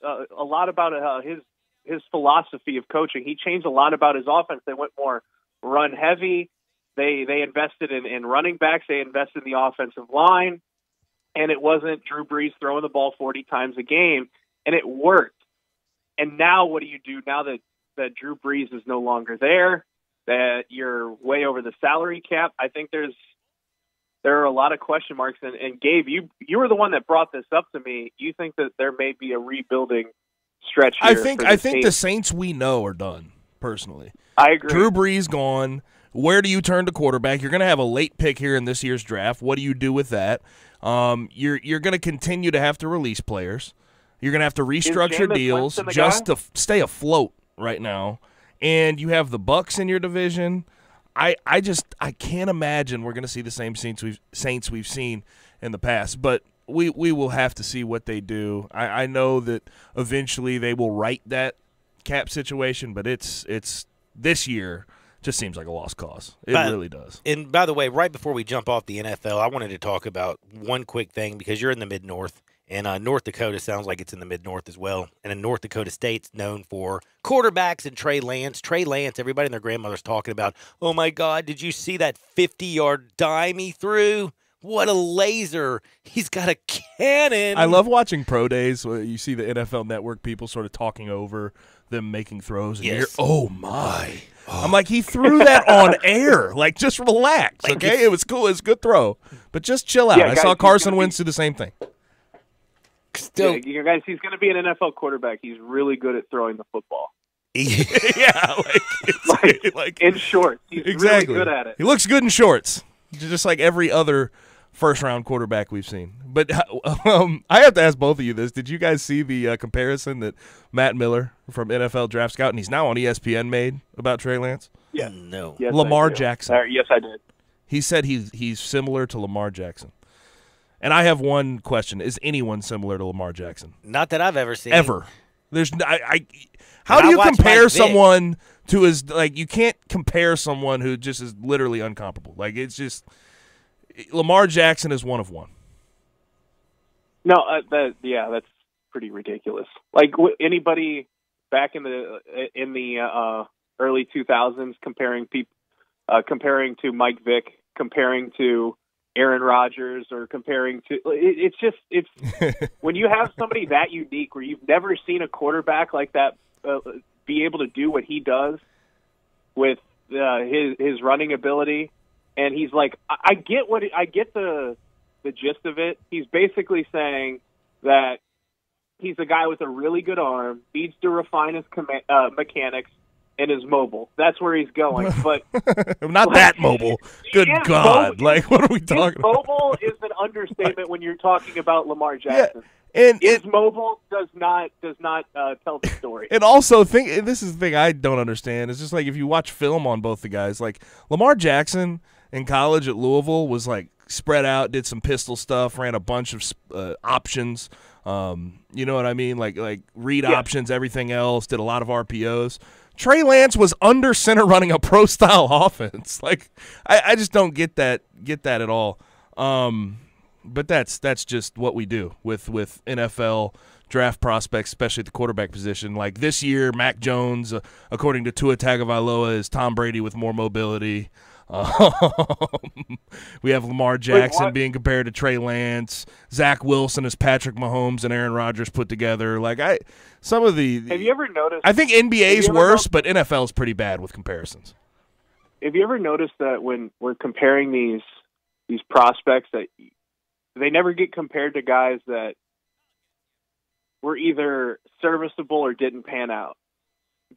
his philosophy of coaching. He changed a lot about his offense. They went more run heavy. They invested in running backs. They invested in the offensive line. And it wasn't Drew Brees throwing the ball 40 times a game, and it worked. And now what do you do now that Drew Brees is no longer there, that you're way over the salary cap? I think there's there are a lot of question marks. And Gabe, you were the one that brought this up to me. You think that there may be a rebuilding stretch here? I think the Saints we know are done, personally. I agree. Drew Brees gone. Where do you turn to quarterback? You're going to have a late pick here in this year's draft. What do you do with that? You're going to continue to have to release players. You're going to have to restructure deals just to stay afloat right now. And you have the Bucs in your division. I can't imagine we're going to see the same Saints we've seen in the past. But we will have to see what they do. I know that eventually they will right that cap situation, but it's this year just seems like a lost cause. It really does. And by the way, right before we jump off the NFL, I wanted to talk about one quick thing because you're in the Mid-North. And North Dakota sounds like it's in the Mid-North as well. And in North Dakota State's known for quarterbacks and Trey Lance. Trey Lance, everybody and their grandmother's talking about, oh, my God, did you see that 50-yard dime he threw? What a laser. He's got a cannon. I love watching pro days where you see the NFL Network people sort of talking over them making throws. And you're, oh, my. I'm like, he threw that on air. Like, just relax, okay? It was cool. It was a good throw. But just chill out. Yeah, I guys, saw Carson Wentz do the same thing. Yeah, you guys, he's going to be an NFL quarterback. He's really good at throwing the football. Yeah, like in shorts. He's really good at it. He looks good in shorts, just like every other first-round quarterback we've seen. But I have to ask both of you this. Did you guys see the comparison that Matt Miller from NFL Draft Scout, and he's now on ESPN, made about Trey Lance? Yeah. No. Yes, Lamar Jackson. Yes, I did. He said he's similar to Lamar Jackson. And I have one question. Is anyone similar to Lamar Jackson? Not that I've ever seen. Ever. There's how do you compare someone to his, like, you can't compare someone who just is literally uncomparable. Like, it's just Lamar Jackson is one of one. No, that's pretty ridiculous. Like anybody back in the early 2000s comparing to Mike Vick, comparing to Aaron Rodgers, or comparing to it's when you have somebody that unique where you've never seen a quarterback like that be able to do what he does with his running ability, and he's like, I get the gist of it. He's basically saying that he's a guy with a really good arm, needs to refine his mechanics, and is mobile. That's where he's going. But not that mobile. Good God. Mobile. Like, what are we talking about? Mobile is an understatement when you're talking about Lamar Jackson. Yeah, and mobile does not tell the story. And also, this is the thing I don't understand. It's just like if you watch film on both the guys, like Lamar Jackson in college at Louisville was like spread out, did some pistol stuff, ran a bunch of options. You know what I mean? Like read options, everything else, did a lot of RPOs. Trey Lance was under center running a pro-style offense. Like, I just don't get that at all. But that's just what we do with NFL draft prospects, especially at the quarterback position. Like this year, Mac Jones, according to Tua Tagovailoa, is Tom Brady with more mobility. We have Lamar Jackson being compared to Trey Lance. Zach Wilson is Patrick Mahomes and Aaron Rodgers put together. Like have you ever noticed? I think NBA's worse, but NFL's pretty bad with comparisons. Have you ever noticed that when we're comparing these prospects, that they never get compared to guys that were either serviceable or didn't pan out?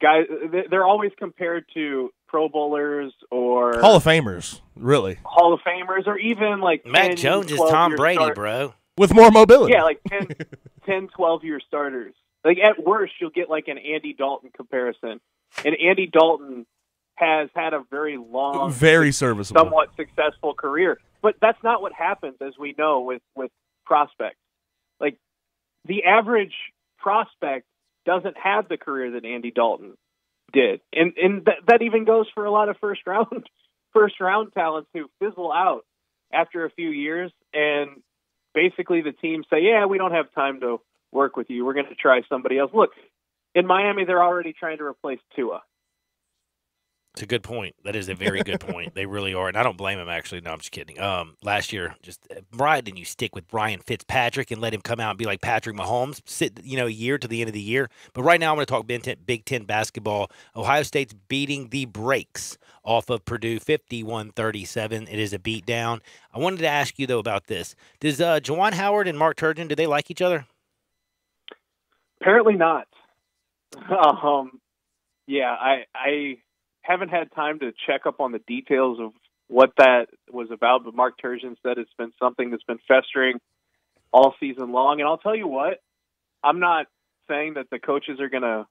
Guys, they're always compared to Pro Bowlers or Hall of Famers, really. Hall of Famers, or even like Mac Jones is Tom Brady, bro. With more mobility. Yeah, like 10 12-year starters. Like at worst, you'll get like an Andy Dalton comparison. And Andy Dalton has had a very long, very serviceable, somewhat successful career. But that's not what happens, as we know, with prospects. Like the average prospect doesn't have the career that Andy Dalton did, and that even goes for a lot of first round talents who fizzle out after a few years, and basically the team say, "Yeah, we don't have time to work with you. We're going to try somebody else." Look, in Miami, they're already trying to replace Tua. It's a good point. That is a very good point. They really are, and I don't blame him, actually. No, I'm just kidding. Last year, why didn't you stick with Ryan Fitzpatrick and let him come out and be like Patrick Mahomes, sit a year to the end of the year? But right now, I'm going to talk Big Ten basketball. Ohio State's beating the brakes off of Purdue, 51-37. It is a beatdown. I wanted to ask you, though, about this. Does Juwan Howard and Mark Turgeon, do they like each other? Apparently not. Yeah, I haven't had time to check up on the details of what that was about, but Mark Turgeon said it's been something that's been festering all season long. And I'll tell you what, I'm not saying that the coaches are going to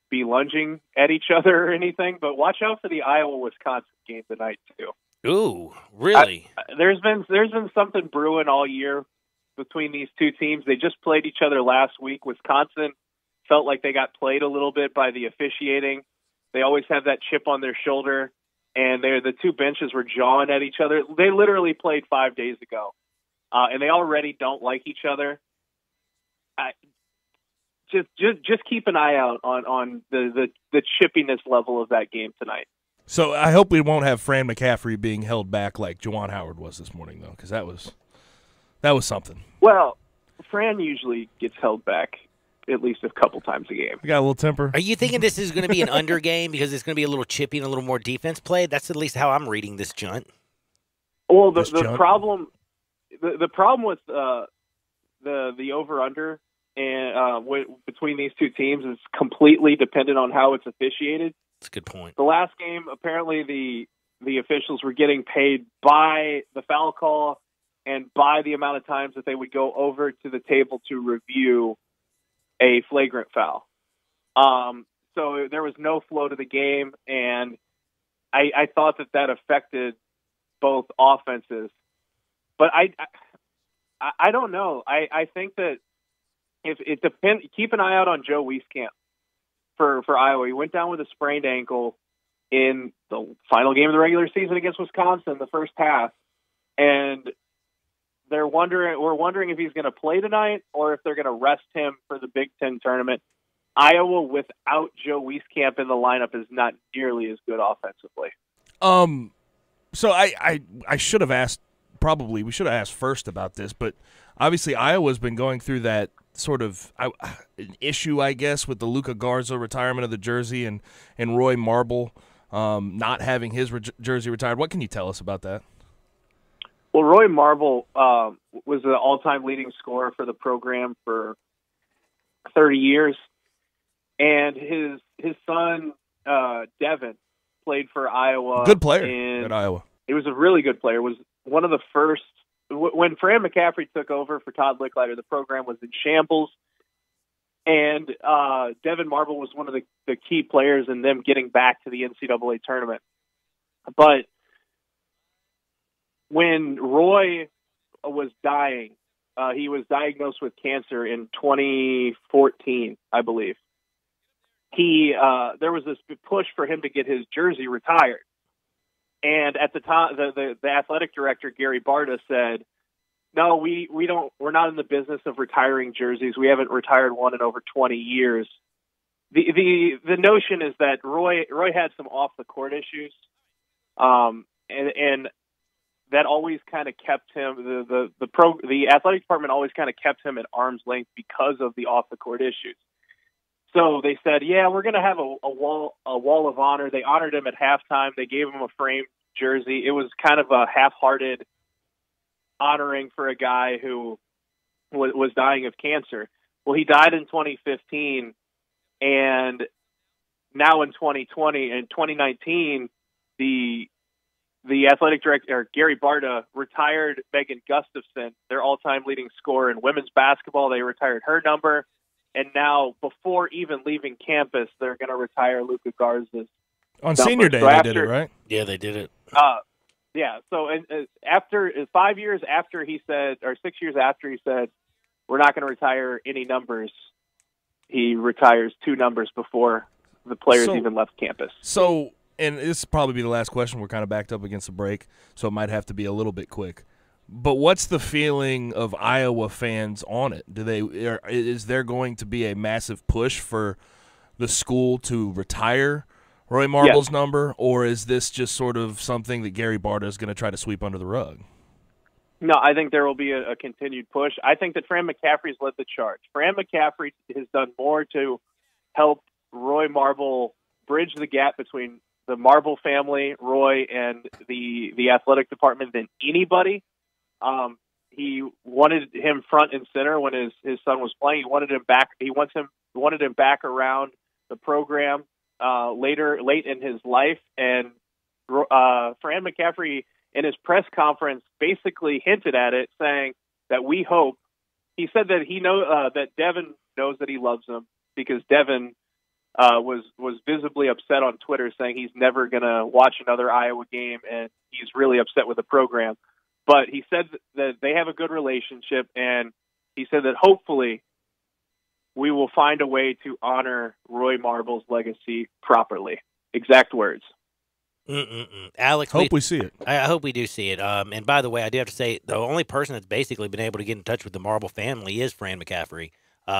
be lunging at each other or anything, but watch out for the Iowa-Wisconsin game tonight too. Ooh, really? There's been something brewing all year between these two teams. They just played each other last week. Wisconsin felt like they got played a little bit by the officiating. They always have that chip on their shoulder, and the two benches were jawing at each other. They literally played 5 days ago, and they already don't like each other. Just keep an eye out on the chippiness level of that game tonight. So I hope we won't have Fran McCaffrey being held back like Juwan Howard was this morning, though, because that was something. Well, Fran usually gets held back at least a couple times a game. You got a little temper. Are you thinking this is going to be an under game because it's going to be a little chippy and a little more defense played? That's at least how I'm reading this, Junt. Well, the problem with the over under and between these two teams is completely dependent on how it's officiated. That's a good point. The last game, apparently the officials were getting paid by the foul call and by the amount of times that they would go over to the table to review a flagrant foul. So there was no flow to the game, and I thought that affected both offenses. But I don't know. I think that if it depends, keep an eye out on Joe Wieskamp for Iowa. He went down with a sprained ankle in the final game of the regular season against Wisconsin, the first half, and we're wondering if he's going to play tonight or if they're going to rest him for the Big Ten tournament. Iowa without Joe Wieskamp in the lineup is not nearly as good offensively. So I should have asked, probably we should have asked first about this, but obviously Iowa's been going through that sort of an issue, I guess, with the Luka Garza retirement of the jersey and Roy Marble not having his jersey retired. What can you tell us about that? Well, Roy Marble was the all-time leading scorer for the program for 30 years, and his son Devin played for Iowa. Good player at Iowa. He was a really good player. Was one of the first when Fran McCaffrey took over for Todd Licklider. The program was in shambles, and Devin Marble was one of the key players in them getting back to the NCAA tournament. But when Roy was dying, he was diagnosed with cancer in 2014, I believe. There was this push for him to get his jersey retired. And at the time, the athletic director, Gary Barta, said, no, we're not in the business of retiring jerseys. We haven't retired one in over 20 years. The notion is that Roy had some off the court issues. And that always kind of kept him, the athletic department always kind of kept him at arm's length because of the off the court issues. So they said, yeah, we're going to have a wall of honor. They honored him at halftime. They gave him a framed jersey. It was kind of a half-hearted honoring for a guy who was dying of cancer. Well, he died in 2015, and now in 2019, the athletic director, Gary Barta, retired Megan Gustafson, their all-time leading scorer in women's basketball. They retired her number. And now, before even leaving campus, they're going to retire Luka Garza's on senior day. They did it, right? Yeah, they did it. Yeah. So, after 5 years after he said, or 6 years after he said, we're not going to retire any numbers, he retires 2 numbers before the players even left campus. So, and this will probably be the last question. We're kind of backed up against the break, so it might have to be a little bit quick. But what's the feeling of Iowa fans on it? Is there going to be a massive push for the school to retire Roy Marble's number, or is this just sort of something that Gary Barta is going to try to sweep under the rug? No, I think there will be a continued push. I think that Fran McCaffrey's led the charge. Fran McCaffrey has done more to help Roy Marble bridge the gap between the Marble family, Roy, and the athletic department than anybody. He wanted him front and center when his son was playing. He wanted him back. He wanted him back around the program late in his life. And Fran McCaffrey, in his press conference, basically hinted at it, saying that we hope. He said that that Devin knows that he loves him, because Devin was visibly upset on Twitter, saying he's never going to watch another Iowa game, and he's really upset with the program. But he said that they have a good relationship, and he said that hopefully we will find a way to honor Roy Marble's legacy properly. Exact words. Alex, hope we see it. I hope we do see it. And by the way, I do have to say, the only person that's basically been able to get in touch with the Marble family is Fran McCaffrey.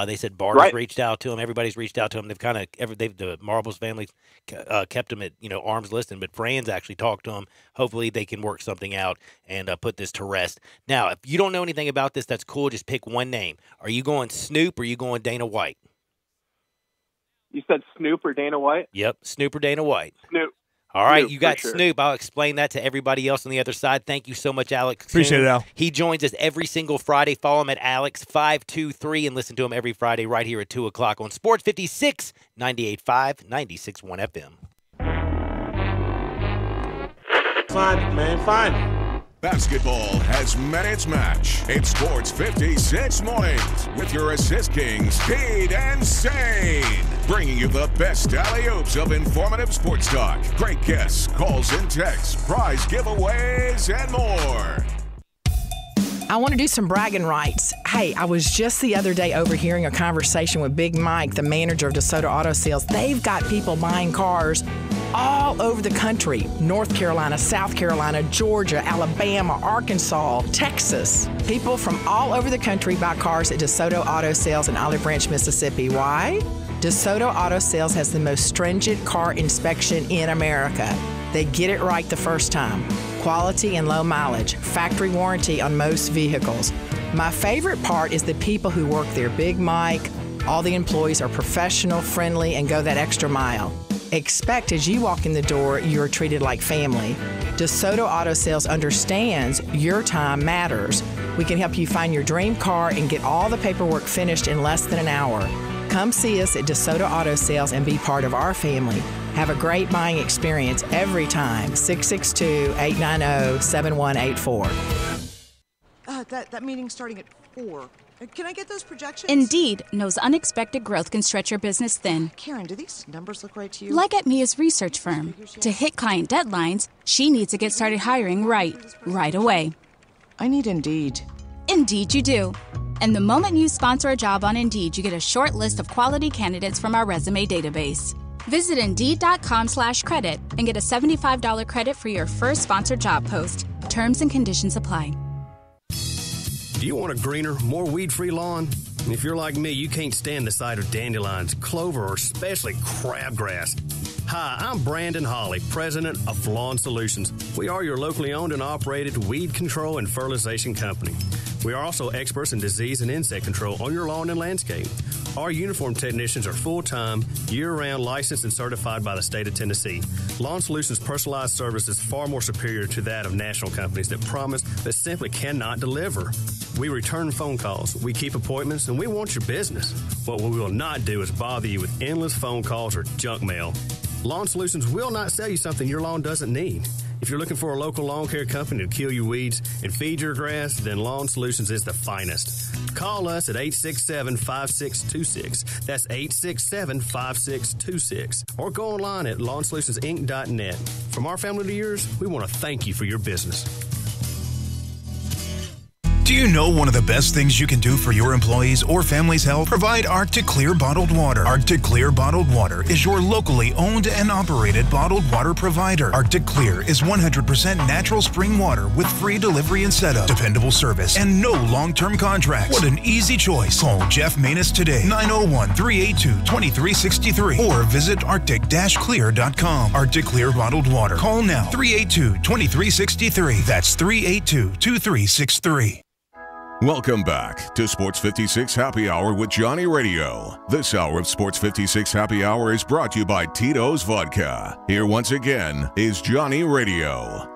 They said Barta's reached out to him. Everybody's reached out to him. They've the Marbles family kept him at arm's length, but Fran's actually talked to him. Hopefully they can work something out and put this to rest. Now, if you don't know anything about this, that's cool. Just pick one name. Are you going Snoop or are you going Dana White? You said Snoop or Dana White? Yep, Snoop or Dana White. Snoop. All right, Snoop, you got for sure. Snoop. I'll explain that to everybody else on the other side. Thank you so much, Alex. Appreciate it, Al. He joins us every single Friday. Follow him at Alex523 and listen to him every Friday right here at 2 o'clock on Sports 56, 98.5, 96.1 FM. Find it, man. Find it. Basketball has met its match. It's Sports 56 Mornings with your assist kings, Pete and Sane. Bringing you the best alley-oops of informative sports talk. Great guests, calls and texts, prize giveaways, and more. I want to do some bragging rights. Hey, I was just the other day overhearing a conversation with Big Mike, the manager of DeSoto Auto Sales. They've got people buying cars all over the country. North Carolina, South Carolina, Georgia, Alabama, Arkansas, Texas. People from all over the country buy cars at DeSoto Auto Sales in Olive Branch, Mississippi. Why? DeSoto Auto Sales has the most stringent car inspection in America. They get it right the first time. Quality and low mileage, factory warranty on most vehicles. My favorite part is the people who work there. Big Mike, all the employees are professional, friendly, and go that extra mile. Expect as you walk in the door, you're treated like family. DeSoto Auto Sales understands your time matters. We can help you find your dream car and get all the paperwork finished in less than an hour. Come see us at DeSoto Auto Sales and be part of our family. Have a great buying experience every time. 662-890-7184. That meeting's starting at 4. Can I get those projections? Indeed knows unexpected growth can stretch your business thin. Karen, do these numbers look right to you? Like at Mia's research firm. To hit client deadlines, she needs to get started hiring right away. I need Indeed. Indeed you do. And the moment you sponsor a job on Indeed, you get a short list of quality candidates from our resume database. Visit Indeed.com/credit and get a $75 credit for your first sponsored job post. Terms and conditions apply. Do you want a greener, more weed-free lawn? If you're like me, you can't stand the sight of dandelions, clover, or especially crabgrass. Hi, I'm Brandon Hawley, president of Lawn Solutions. We are your locally owned and operated weed control and fertilization company. We are also experts in disease and insect control on your lawn and landscape. Our uniformed technicians are full-time, year-round licensed and certified by the state of Tennessee. Lawn Solutions' personalized service is far more superior to that of national companies that promise but simply cannot deliver. We return phone calls, we keep appointments, and we want your business. What we will not do is bother you with endless phone calls or junk mail. Lawn Solutions will not sell you something your lawn doesn't need. If you're looking for a local lawn care company to kill your weeds and feed your grass, then Lawn Solutions is the finest. Call us at 867-5626. That's 867-5626. Or go online at lawnsolutionsinc.net. From our family to yours, we want to thank you for your business. Do you know one of the best things you can do for your employees or family's health? Provide Arctic Clear bottled water. Arctic Clear bottled water is your locally owned and operated bottled water provider. Arctic Clear is 100% natural spring water with free delivery and setup, dependable service, and no long-term contracts. What an easy choice. Call Jeff Manus today, 901-382-2363, or visit arctic-clear.com. Arctic Clear bottled water. Call now, 382-2363. That's 382-2363. Welcome back to Sports 56 Happy Hour with Johnny Radio. This hour of Sports 56 Happy Hour is brought to you by Tito's Vodka. Here once again is Johnny Radio.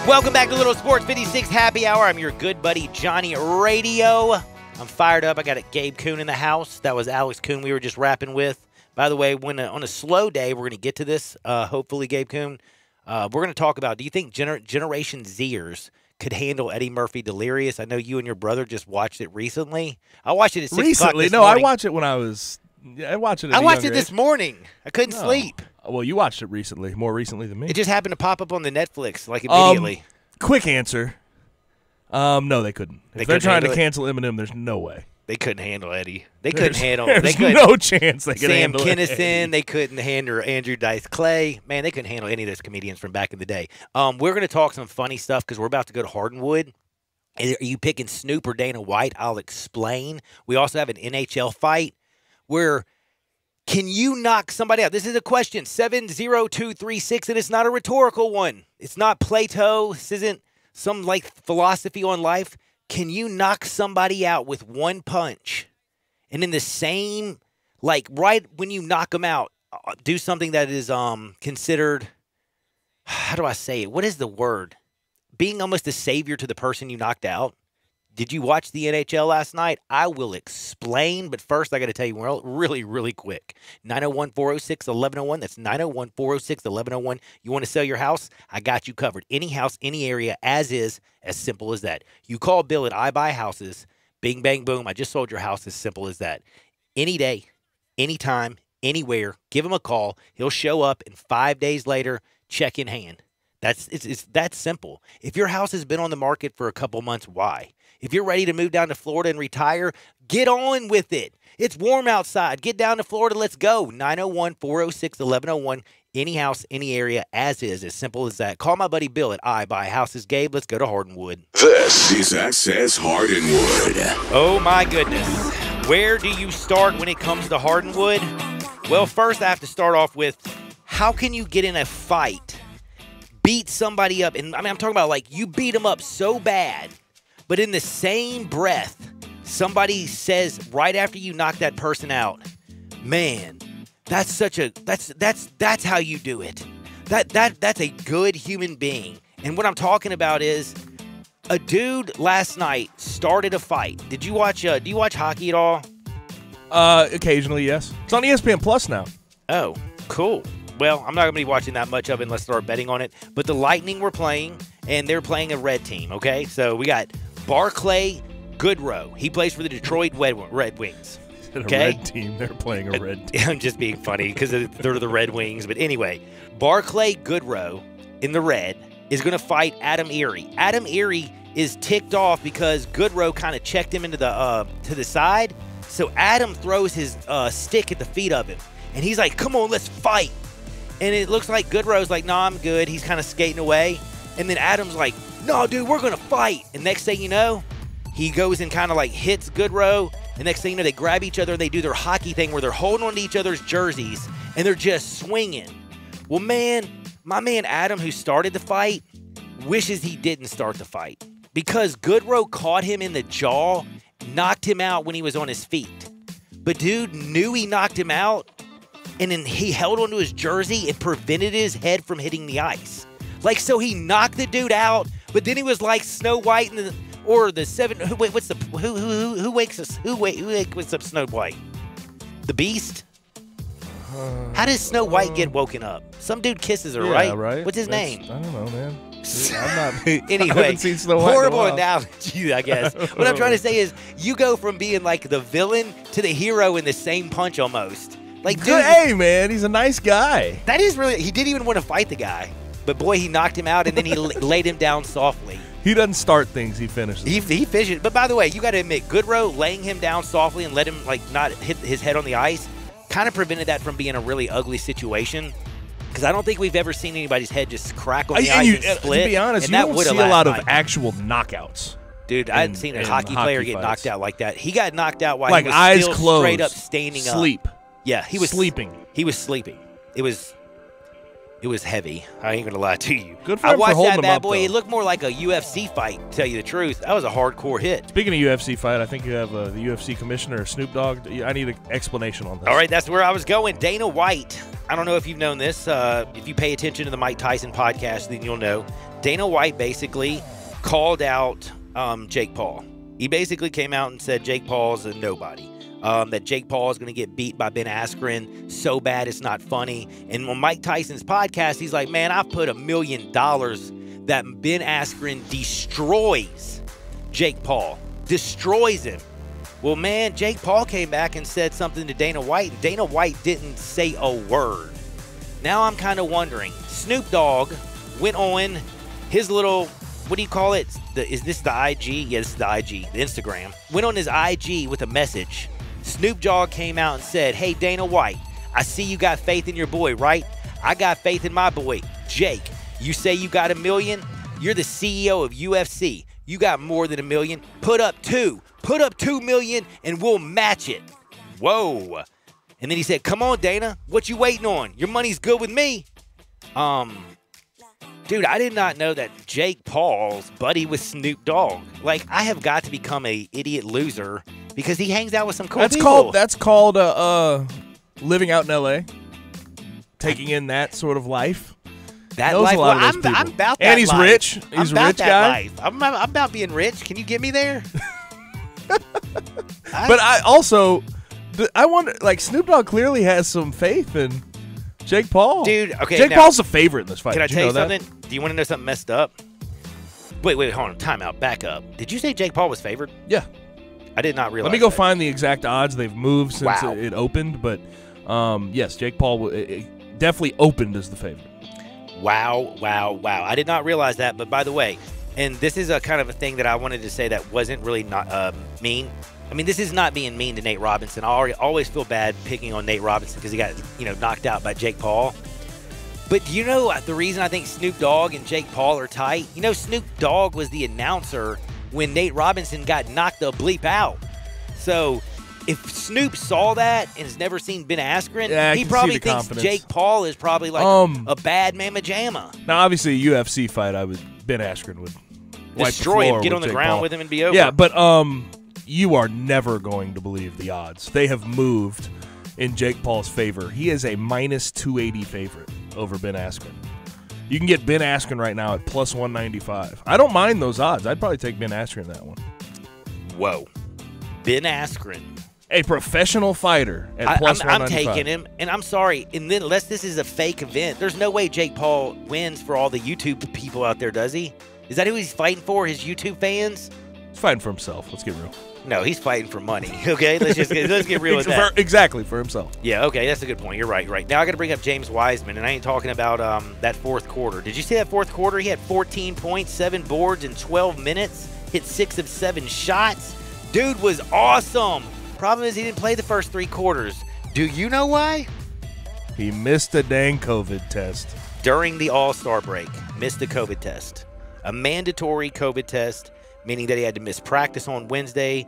Welcome back to Little Sports 56 Happy Hour. I'm your good buddy, Johnny Radio. I'm fired up. I got Gabe Kuhn in the house. That was Alex Kuhn we were just rapping with. By the way, on a slow day, we're going to get to this, hopefully, Gabe Kuhn. We're going to talk about, do you think Generation Zers could handle Eddie Murphy Delirious? I know you and your brother just watched it recently. I watched it at 6 o'clock this morning. I watched it when I was I watched it. I watched it this morning. I couldn't sleep. Well, you watched it recently, more recently than me. It just happened to pop up on the Netflix like immediately. Quick answer. No, they couldn't. If they're trying to cancel Eminem, there's no way. They couldn't handle Eddie. They couldn't handle. There's no chance they could handle Sam Kinison. They couldn't handle Andrew Dice Clay. Man, they couldn't handle any of those comedians from back in the day. We're going to talk some funny stuff because we're about to go to Hardenwood. Are you picking Snoop or Dana White? I'll explain. We also have an NHL fight where can you knock somebody out? This is a question, 70236, and it's not a rhetorical one. It's not Plato. This isn't some like philosophy on life. Can you knock somebody out with one punch and in the same, like right when you knock them out, do something that is considered, how do I say it? What is the word? Being almost a savior to the person you knocked out. Did you watch the NHL last night? I will explain, but first I got to tell you really, really quick. 901-406-1101. That's 901-406-1101. You want to sell your house? I got you covered. Any house, any area, as is, as simple as that. You call Bill at I Buy Houses. Bing, bang, boom. I just sold your house. As simple as that. Any day, anytime, anywhere. Give him a call. He'll show up, and 5 days later, check in hand. It's that simple. If your house has been on the market for a couple months, why? If you're ready to move down to Florida and retire, get on with it. It's warm outside. Get down to Florida. Let's go. 901-406-1101. Any house, any area, as is. As simple as that. Call my buddy Bill at I Buy Houses. Gabe, let's go to Hardenwood. This is Access Hardenwood. Oh, my goodness. Where do you start when it comes to Hardenwood? Well, first I have to start off with how can you get in a fight, beat somebody up, and I'm talking about like you beat them up so bad, but in the same breath, somebody says right after you knock that person out, man, that's how you do it. That's a good human being. And what I'm talking about is a dude last night started a fight. Did you watch? Do you watch hockey at all? Occasionally, yes. It's on ESPN Plus now. Oh, cool. Well, I'm not going to be watching that much of it unless I start betting on it. But the Lightning were playing, and they're playing a red team, okay? So we got Barclay Goodrow. He plays for the Detroit Red Wings. Okay? A red team. They're playing a red team. I'm just being funny because they're the Red Wings. But anyway, Barclay Goodrow in the red is going to fight Adam Erie. Adam Erie is ticked off because Goodrow kind of checked him into the to the side. So Adam throws his stick at the feet of him. And he's like, come on, let's fight. And it looks like Goodrow's like, nah, I'm good. He's kind of skating away. And then Adam's like, no, dude, we're going to fight. And next thing you know, he goes and kind of like hits Goodrow. And next thing you know, they grab each other and they do their hockey thing where they're holding on to each other's jerseys and they're just swinging. Well, man, my man Adam, who started the fight, wishes he didn't start the fight because Goodrow caught him in the jaw, knocked him out when he was on his feet. But dude knew he knocked him out, and then he held onto his jersey and prevented his head from hitting the ice. Like, so he knocked the dude out, but then he was like Snow White and the seven. Who wakes up Snow White? The Beast? How does Snow White get woken up? Some dude kisses her, Yeah, right? What's his name? I don't know, man. I'm not. Anyway, I haven't seen Snow White in a horrible while. analogy, I guess. What I'm trying to say is, you go from being like the villain to the hero in the same punch almost. Like, dude, Hey, man, he's a nice guy. that is really. He didn't even want to fight the guy, but boy, he knocked him out and then he laid him down softly. He doesn't start things; he finishes. He finished. But by the way, you got to admit, Goodrow laying him down softly and let him like not hit his head on the ice kind of prevented that from being a really ugly situation. Because I don't think we've ever seen anybody's head just crack on the ice and split. To be honest, and you that don't would've see a lot of last night. actual knockouts. Dude, I hadn't seen a hockey player get knocked out like that. He got knocked out while Like he was eyes still closed, straight up standing sleep. up. Yeah, he was sleeping. He was sleeping. It was heavy. I ain't gonna lie to you. Good for I him for watched holding that him bad up, boy. though. It looked more like a UFC fight. To tell you the truth, that was a hardcore hit. Speaking of UFC fight, I think you have the UFC commissioner, Snoop Dogg. I need an explanation on this. All right, that's where I was going. Dana White. I don't know if you've known this. If you pay attention to the Mike Tyson podcast, then you'll know. Dana White basically called out Jake Paul. He basically came out and said Jake Paul's a nobody. That Jake Paul is going to get beat by Ben Askren so bad it's not funny. And on Mike Tyson's podcast, he's like, man, I've put $1 million that Ben Askren destroys Jake Paul. Destroys him. Well, man, Jake Paul came back and said something to Dana White. And Dana White didn't say a word. Now I'm kind of wondering. Snoop Dogg went on his little, what do you call it? Is this the IG? Yeah, this is the IG, the Instagram. Went on his IG with a message. Snoop Dogg came out and said, hey, Dana White, I see you got faith in your boy, right? I got faith in my boy, Jake. You say you got $1 million? You're the CEO of UFC. You got more than $1 million. Put up $2. Put up $2 million and we'll match it. Whoa. And then he said, come on, Dana. What you waiting on? Your money's good with me. Dude, I did not know that Jake Paul's buddy with Snoop Dogg. Like, I have got to become a idiot loser because he hangs out with some cool people. That's called living out in L.A., taking in that sort of life. That Knows life. a lot of Well, those people. I'm about that And he's life. rich. He's I'm a about rich that guy. Life. I'm about being rich. Can you get me there? But I also, I wonder, like, Snoop Dogg clearly has some faith in Jake Paul. Dude, okay. Jake now, Paul's a favorite in this fight. Can I Did tell you know that? something? Do you want to know something messed up? Wait, hold on. Time out. Back up. Did you say Jake Paul was favored? Yeah. I did not realize Let me go that. find the exact odds. They've moved since Wow. it opened, but yes, Jake Paul it definitely opened as the favorite. Wow. I did not realize that. But by the way, and this is a kind of a thing that I wanted to say that wasn't really not mean. I mean, this is not being mean to Nate Robinson. I always feel bad picking on Nate Robinson because he got knocked out by Jake Paul. But do you know the reason I think Snoop Dogg and Jake Paul are tight? You know, Snoop Dogg was the announcer when Nate Robinson got knocked the bleep out. So if Snoop saw that and has never seen Ben Askren, Yeah, I he can probably see the thinks confidence. Jake Paul is probably like a bad mamma jamma. Now, obviously, a UFC fight, Ben Askren would wipe Destroy the him, floor get with on the Jake ground Paul. with him and be over. Yeah, but you are never going to believe the odds. They have moved in Jake Paul's favor. He is a minus 280 favorite over Ben Askren. You can get Ben Askren right now at plus 195. I don't mind those odds. I'd probably take Ben Askren in that one. Whoa. Ben Askren. A professional fighter at plus I'm 195. taking him, and I'm sorry. And then, unless this is a fake event, there's no way Jake Paul wins for all the YouTube people out there, does he? Is that who he's fighting for? His YouTube fans? He's fighting for himself. Let's get real. No, he's fighting for money. Okay, let's get real with that. Exactly, for himself. Yeah, okay, that's a good point. You're right. Now I got to bring up James Wiseman, and I ain't talking about that fourth quarter. Did you see that fourth quarter? He had 14 points, 7 boards in 12 minutes, hit 6 of 7 shots. Dude was awesome. Problem is he didn't play the first 3 quarters. Do you know why? He missed a dang COVID test. During the All-Star break, missed the COVID test. A mandatory COVID test, meaning that he had to miss practice on Wednesday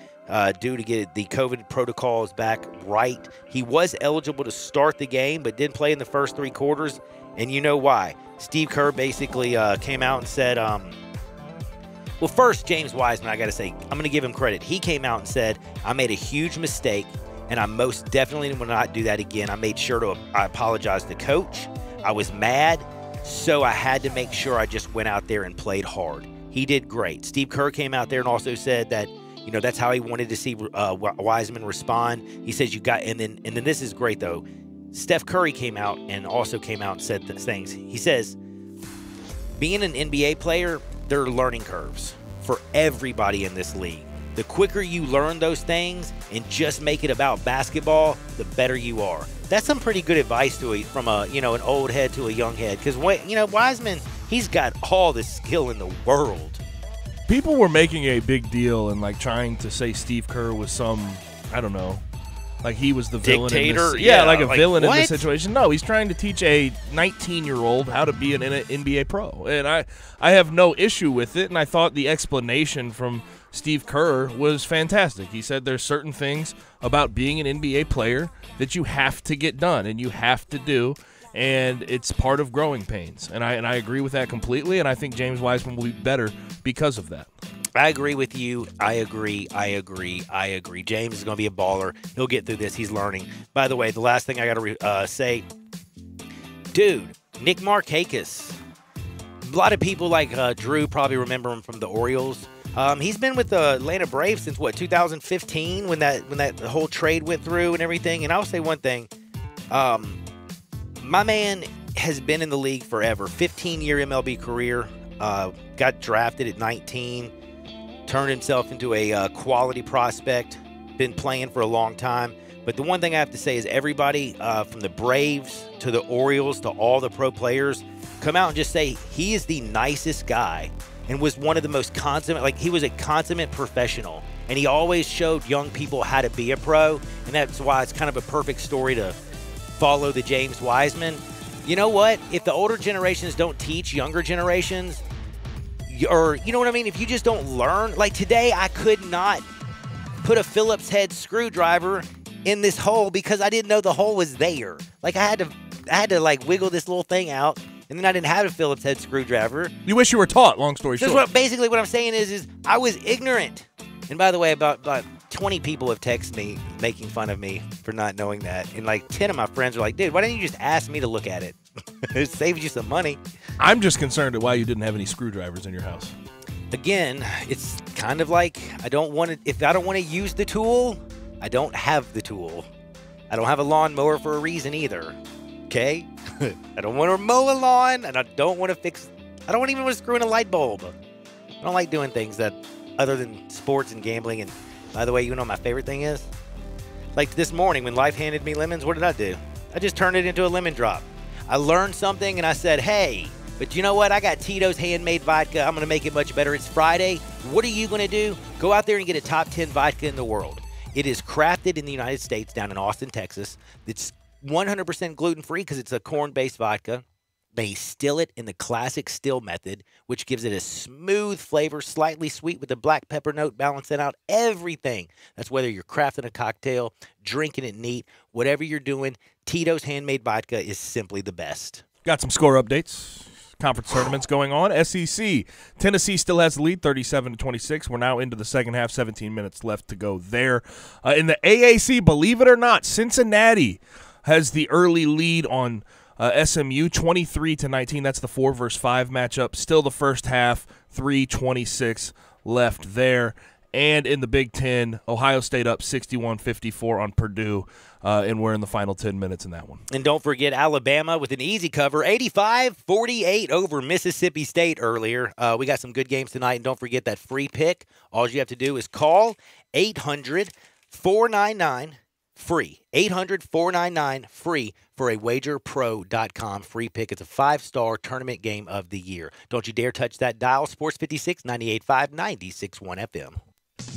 due to get the COVID protocols back right. He was eligible to start the game, but didn't play in the first 3 quarters. And you know why? Steve Kerr basically came out and said, well, first, James Wiseman, I got to say, I'm going to give him credit. He came out and said, I made a huge mistake, and I most definitely will not do that again. I made sure I apologize to coach. I was mad, so I had to make sure I just went out there and played hard. He did great. Steve Kerr came out there and also said that, that's how he wanted to see Wiseman respond. He says and then this is great though. Steph Curry came out and said these things. He says, being an NBA player, there are learning curves for everybody in this league. The quicker you learn those things and just make it about basketball, the better you are. That's some pretty good advice from an old head to a young head. Because Wiseman, he's got all the skill in the world. People were making a big deal and like trying to say Steve Kerr was some, I don't know, like he was the villain. Dictator? In this, like a villain what? in this situation. No, he's trying to teach a 19-year-old how to be an NBA pro, and I have no issue with it. And I thought the explanation from Steve Kerr was fantastic. He said there's certain things about being an NBA player that you have to get done and you have to do, and it's part of growing pains. And I agree with that completely, and I think James Wiseman will be better because of that. I agree with you. I agree. James is going to be a baller. He'll get through this. He's learning. By the way, the last thing I got to say, dude, Nick Markakis. A lot of people like Drew probably remember him from the Orioles. He's been with the Atlanta Braves since 2015 when that whole trade went through and everything. And I'll say one thing, my man has been in the league forever. 15-year MLB career. Got drafted at 19. Turned himself into a quality prospect. Been playing for a long time. But the one thing I have to say is everybody from the Braves to the Orioles to all the pro players come out and just say he is the nicest guy and was one of the most consummate, he was a consummate professional. And he always showed young people how to be a pro. And that's why it's kind of a perfect story to follow the James Wiseman. You know what? If the older generations don't teach younger generations, or you know what I mean? If you just don't learn, like today I could not put a Phillips head screwdriver in this hole because I didn't know the hole was there. Like I had to wiggle this little thing out, and then I didn't have a Phillips head screwdriver. You wish you were taught, long story short. Basically what I'm saying is I was ignorant. And by the way, about 20 people have texted me making fun of me for not knowing that. And 10 of my friends are like, dude, why didn't you just ask me to look at it? It saves you some money. I'm just concerned at why you didn't have any screwdrivers in your house. Again, it's kind of like if I don't want to use the tool, I don't have the tool. I don't have a lawnmower for a reason either. Okay? I don't want to mow a lawn, and I don't want even want to screw in a light bulb. I don't like doing things that other than sports and gambling. And by the way, you know what my favorite thing is? Like this morning when life handed me lemons, what did I do? I just turned it into a lemon drop. I learned something and I said, hey, but you know what? I got Tito's handmade vodka. I'm going to make it much better. It's Friday. What are you going to do? Go out there and get a top 10 vodka in the world. It is crafted in the United States down in Austin, Texas. It's 100% gluten-free because it's a corn-based vodka. They still it in the classic still method, which gives it a smooth flavor, slightly sweet with a black pepper note, balancing out everything. That's whether you're crafting a cocktail, drinking it neat, whatever you're doing, Tito's handmade vodka is simply the best. Got some score updates. Conference tournaments going on. SEC, Tennessee still has the lead, 37-26. We're now into the second half, 17 minutes left to go there. In the AAC, believe it or not, Cincinnati has the early lead on SMU, 23-19. That's the 4 versus 5 matchup. Still the first half, 3:26 left there. And in the Big Ten, Ohio State up 61-54 on Purdue, and we're in the final 10 minutes in that one. And don't forget Alabama with an easy cover, 85-48 over Mississippi State earlier. We got some good games tonight, and don't forget that free pick. All you have to do is call 800-499-FREE. 800-499-FREE for a wagerpro.com free pick. It's a 5-star tournament game of the year. Don't you dare touch that dial. Sports 56, 98.5, 96.1 FM.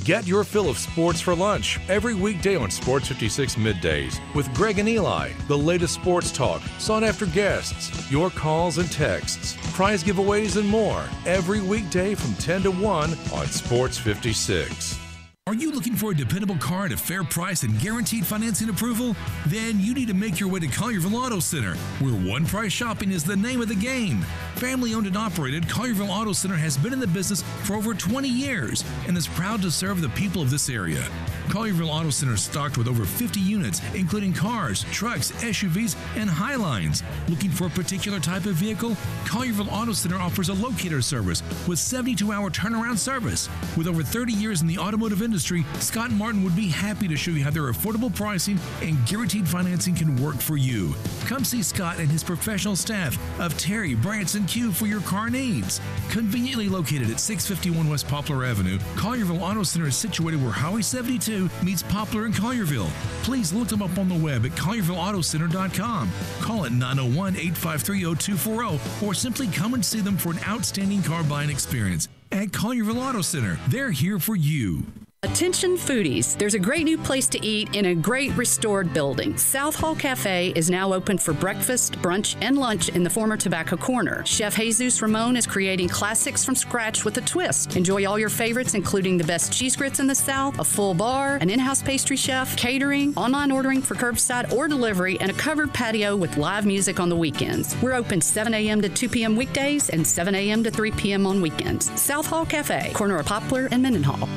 Get your fill of sports for lunch every weekday on Sports 56 Middays with Greg and Eli. The latest sports talk, sought after guests, your calls and texts, prize giveaways, and more every weekday from 10 to 1 on Sports 56. Are you looking for a dependable car at a fair price and guaranteed financing approval? Then you need to make your way to Collierville Auto Center, where one price shopping is the name of the game. Family owned and operated, Collierville Auto Center has been in the business for over 20 years and is proud to serve the people of this area. Collierville Auto Center is stocked with over 50 units, including cars, trucks, SUVs, and Highlines. Looking for a particular type of vehicle? Collierville Auto Center offers a locator service with 72-hour turnaround service. With over 30 years in the automotive industry, Scott and Martin would be happy to show you how their affordable pricing and guaranteed financing can work for you. Come see Scott and his professional staff of Terry, Branson, Q for your car needs. Conveniently located at 651 West Poplar Avenue, Collierville Auto Center is situated where Highway 72 meets Poplar and Collierville. Please look them up on the web at colliervilleautocenter.com. Call at 901-853-0240 or simply come and see them for an outstanding car buying experience. At Collierville Auto Center, they're here for you. Attention foodies, there's a great new place to eat in a great restored building. South Hall Cafe is now open for breakfast, brunch, and lunch in the former Tobacco Corner. Chef Jesus Ramon is creating classics from scratch with a twist. Enjoy all your favorites, including the best cheese grits in the South, a full bar, an in-house pastry chef, catering, online ordering for curbside or delivery, and a covered patio with live music on the weekends. We're open 7 a.m. to 2 p.m. weekdays and 7 a.m. to 3 p.m. on weekends. South Hall Cafe, corner of Poplar and Mendenhall.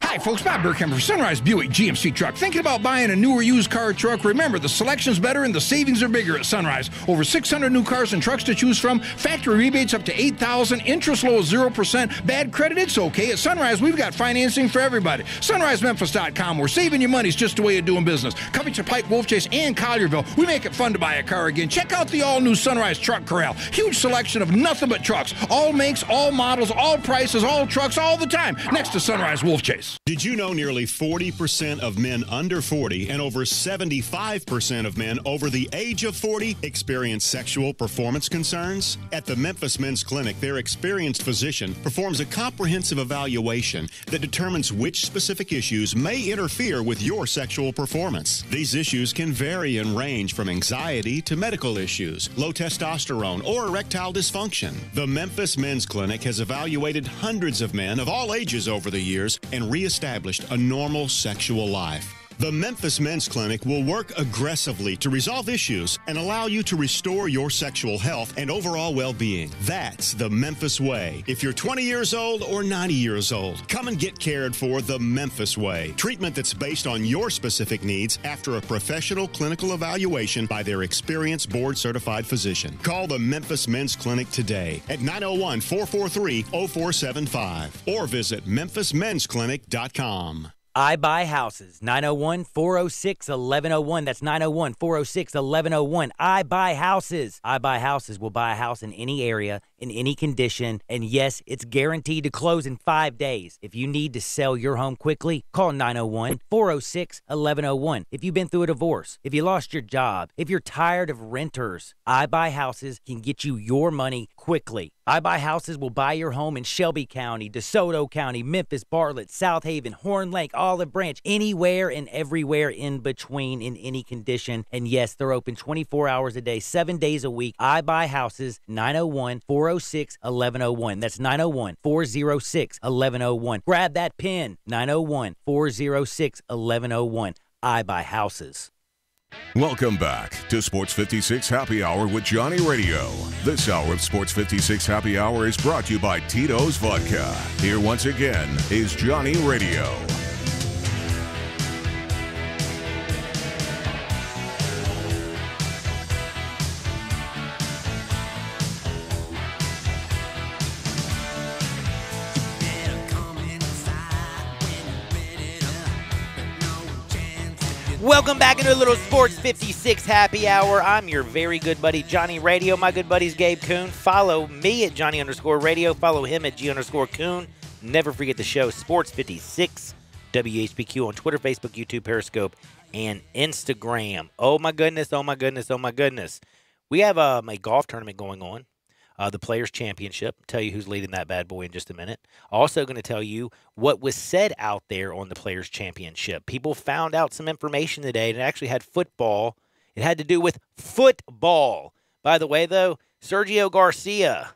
Hi, folks. Bob Burkhammer for Sunrise Buick GMC Truck. Thinking about buying a newer used car or truck? Remember, the selection's better and the savings are bigger at Sunrise. Over 600 new cars and trucks to choose from. Factory rebates up to $8,000. Interest low as 0%. Bad credit, it's okay. At Sunrise, we've got financing for everybody. SunriseMemphis.com. Where saving your money is just a way of doing business. Coming to Pike, Wolf Chase, and Collierville. We make it fun to buy a car again. Check out the all-new Sunrise Truck Corral. Huge selection of nothing but trucks. All makes, all models, all prices, all trucks, all the time. Next to Sunrise Wolf Chase. Did you know nearly 40% of men under 40 and over 75% of men over the age of 40 experience sexual performance concerns? At the Memphis Men's Clinic, their experienced physician performs a comprehensive evaluation that determines which specific issues may interfere with your sexual performance. These issues can vary and range from anxiety to medical issues, low testosterone, or erectile dysfunction. The Memphis Men's Clinic has evaluated hundreds of men of all ages over the years and reestablished a normal sexual life. The Memphis Men's Clinic will work aggressively to resolve issues and allow you to restore your sexual health and overall well-being. That's the Memphis way. If you're 20 years old or 90 years old, come and get cared for the Memphis way. Treatment that's based on your specific needs after a professional clinical evaluation by their experienced board-certified physician. Call the Memphis Men's Clinic today at 901-443-0475 or visit memphismensclinic.com. I Buy Houses, 901-406-1101. That's 901-406-1101. I Buy Houses. I Buy Houses will buy a house in any area, in any condition, and yes, it's guaranteed to close in 5 days. If you need to sell your home quickly, call 901-406-1101. If you've been through a divorce, if you lost your job, if you're tired of renters, I Buy Houses can get you your money quickly. I Buy Houses will buy your home in Shelby County, DeSoto County, Memphis, Bartlett, South Haven, Horn Lake, Olive Branch, anywhere and everywhere in between in any condition. And yes, they're open 24 hours a day, 7 days a week. I Buy Houses, 901-406-1101. That's 901-406-1101. Grab that pen, 901-406-1101. I Buy Houses. Welcome back to Sports 56 Happy Hour with Johnny Radio. This hour of Sports 56 Happy Hour is brought to you by Tito's Vodka. Here once again is Johnny Radio. Welcome back into a little Sports 56 Happy Hour. I'm your very good buddy, Johnny Radio. My good buddy's Gabe Kuhn. Follow me at Johnny_Radio. Follow him at G_Kuhn. Never forget the show, Sports 56 WHBQ on Twitter, Facebook, YouTube, Periscope, and Instagram. Oh, my goodness, oh, my goodness, oh, my goodness. We have a golf tournament going on. The Players' Championship. I'll tell you who's leading that bad boy in just a minute. Also going to tell you what was said out there on the Players' Championship. People found out some information today, and it actually had football. It had to do with football. By the way, though, Sergio Garcia,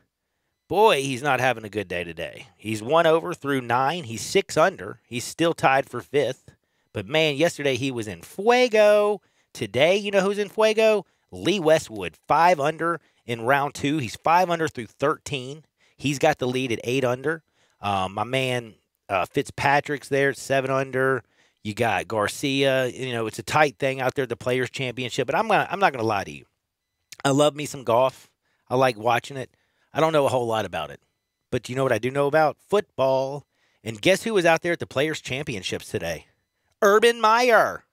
boy, he's not having a good day today. He's 1 over through 9. He's 6 under. He's still tied for 5th. But, man, yesterday he was in fuego. Today, you know who's in fuego? Lee Westwood, 5 under. In round 2, he's 5 under through 13. He's got the lead at 8 under. My man Fitzpatrick's there at 7 under. You got Garcia. It's a tight thing out there at the Players Championship. But I'm not going to lie to you. I love me some golf. I like watching it. I don't know a whole lot about it. But you know what I do know about? Football. And guess who was out there at the Players Championships today? Urban Meyer.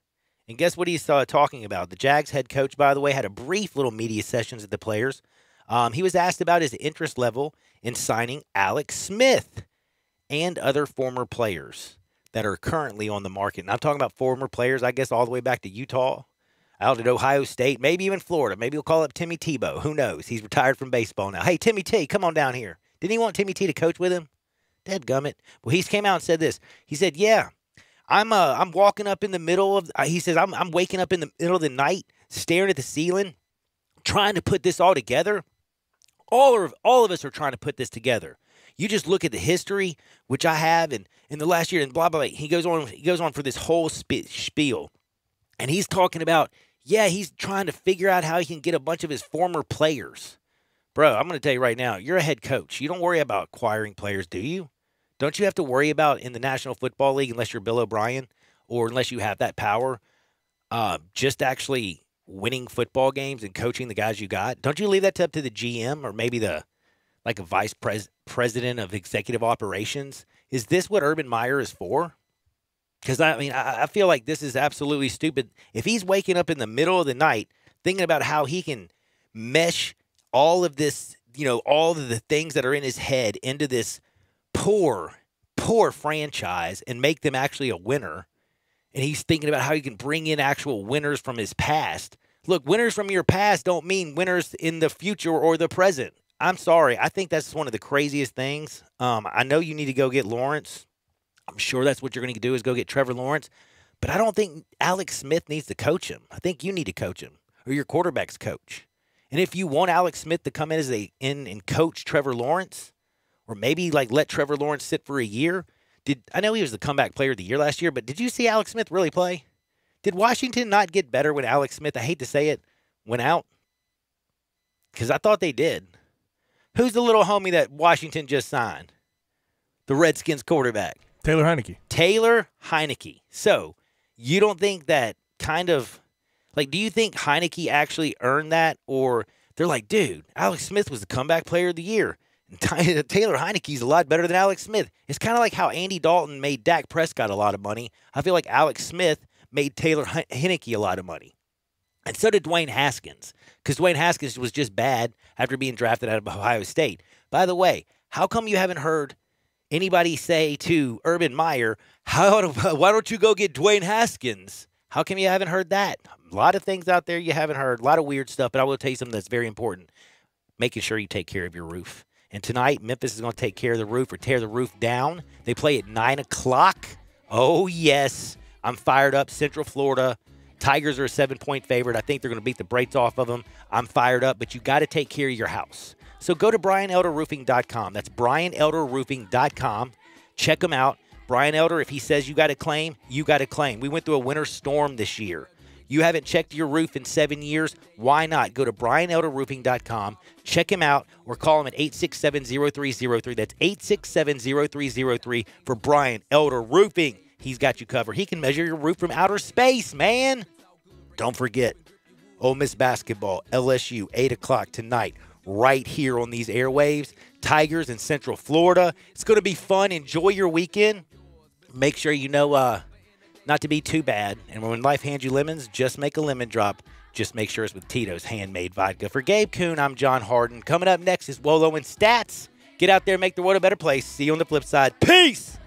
And guess what he's talking about? The Jags head coach, by the way, had a brief little media sessions at the Players. He was asked about his interest level in signing Alex Smith and other former players that are currently on the market. And I'm talking about former players, I guess, all the way back to Utah, out at Ohio State, maybe even Florida. Maybe we'll call up Timmy Tebow. Who knows? He's retired from baseball now. Hey, Timmy T, come on down here. Didn't he want Timmy T to coach with him? Dadgummit. Well, he came out and said this. He said, yeah, I'm walking up in the middle of, he says, I'm waking up in the middle of the night, staring at the ceiling, trying to put this all together. All of us are trying to put this together. You just look at the history, which I have, and in the last year, and blah, blah, blah. He goes on for this whole spiel. And he's talking about, yeah, he's trying to figure out how he can get a bunch of his former players. Bro, I'm going to tell you right now, you're a head coach. You don't worry about acquiring players, do you? Don't you have to worry about in the National Football League, unless you're Bill O'Brien, or unless you have that power, just actually winning football games and coaching the guys you got? Don't you leave that up to the GM or maybe a vice president of executive operations? Is this what Urban Meyer is for? Because, I feel like this is absolutely stupid. If he's waking up in the middle of the night thinking about how he can mesh all of this, all of the things that are in his head into this poor franchise and make them actually a winner, and he's thinking about how he can bring in actual winners from his past. Look, winners from your past don't mean winners in the future or the present. I'm sorry. I think that's one of the craziest things. I know you need to go get Lawrence. I'm sure that's what you're going to do is go get Trevor Lawrence. But I don't think Alex Smith needs to coach him. I think you need to coach him, or your quarterback's coach. And if you want Alex Smith to come in and coach Trevor Lawrence, or maybe let Trevor Lawrence sit for a year. I know he was the comeback player of the year last year, but did you see Alex Smith really play? Did Washington not get better when Alex Smith, I hate to say it, went out? Because I thought they did. Who's the little homie that Washington just signed? The Redskins quarterback. Taylor Heineke. Taylor Heineke. So, you don't think that do you think Heineke actually earned that? Or they're like, dude, Alex Smith was the comeback player of the year. Taylor Heineke's a lot better than Alex Smith. It's kind of like how Andy Dalton made Dak Prescott a lot of money. I feel like Alex Smith made Taylor Heineke a lot of money. And so did Dwayne Haskins, because Dwayne Haskins was just bad after being drafted out of Ohio State. By the way, how come you haven't heard anybody say to Urban Meyer, why don't you go get Dwayne Haskins? How come you haven't heard that? A lot of things out there you haven't heard, a lot of weird stuff, but I will tell you something that's very important. Making sure you take care of your roof. And tonight, Memphis is going to take care of the roof or tear the roof down. They play at 9 o'clock. Oh, yes. I'm fired up. Central Florida. Tigers are a 7-point favorite. I think they're going to beat the brakes off of them. I'm fired up, but you got to take care of your house. So go to BrianElderRoofing.com. That's BrianElderRoofing.com. Check them out. Brian Elder, if he says you got a claim, you got a claim. We went through a winter storm this year. You haven't checked your roof in 7 years? Why not? Go to BrianElderRoofing.com, check him out, or call him at 867-0303. That's 867-0303 for Brian Elder Roofing. He's got you covered. He can measure your roof from outer space, man. Don't forget, Ole Miss basketball, LSU, 8 o'clock tonight, right here on these airwaves. Tigers in Central Florida. It's going to be fun. Enjoy your weekend. Make sure you know not to be too bad. And when life hands you lemons, just make a lemon drop. Just make sure it's with Tito's handmade vodka. For Gabe Kuhn, I'm John Harden. Coming up next is Wolo and Stats. Get out there, make the world a better place. See you on the flip side. Peace!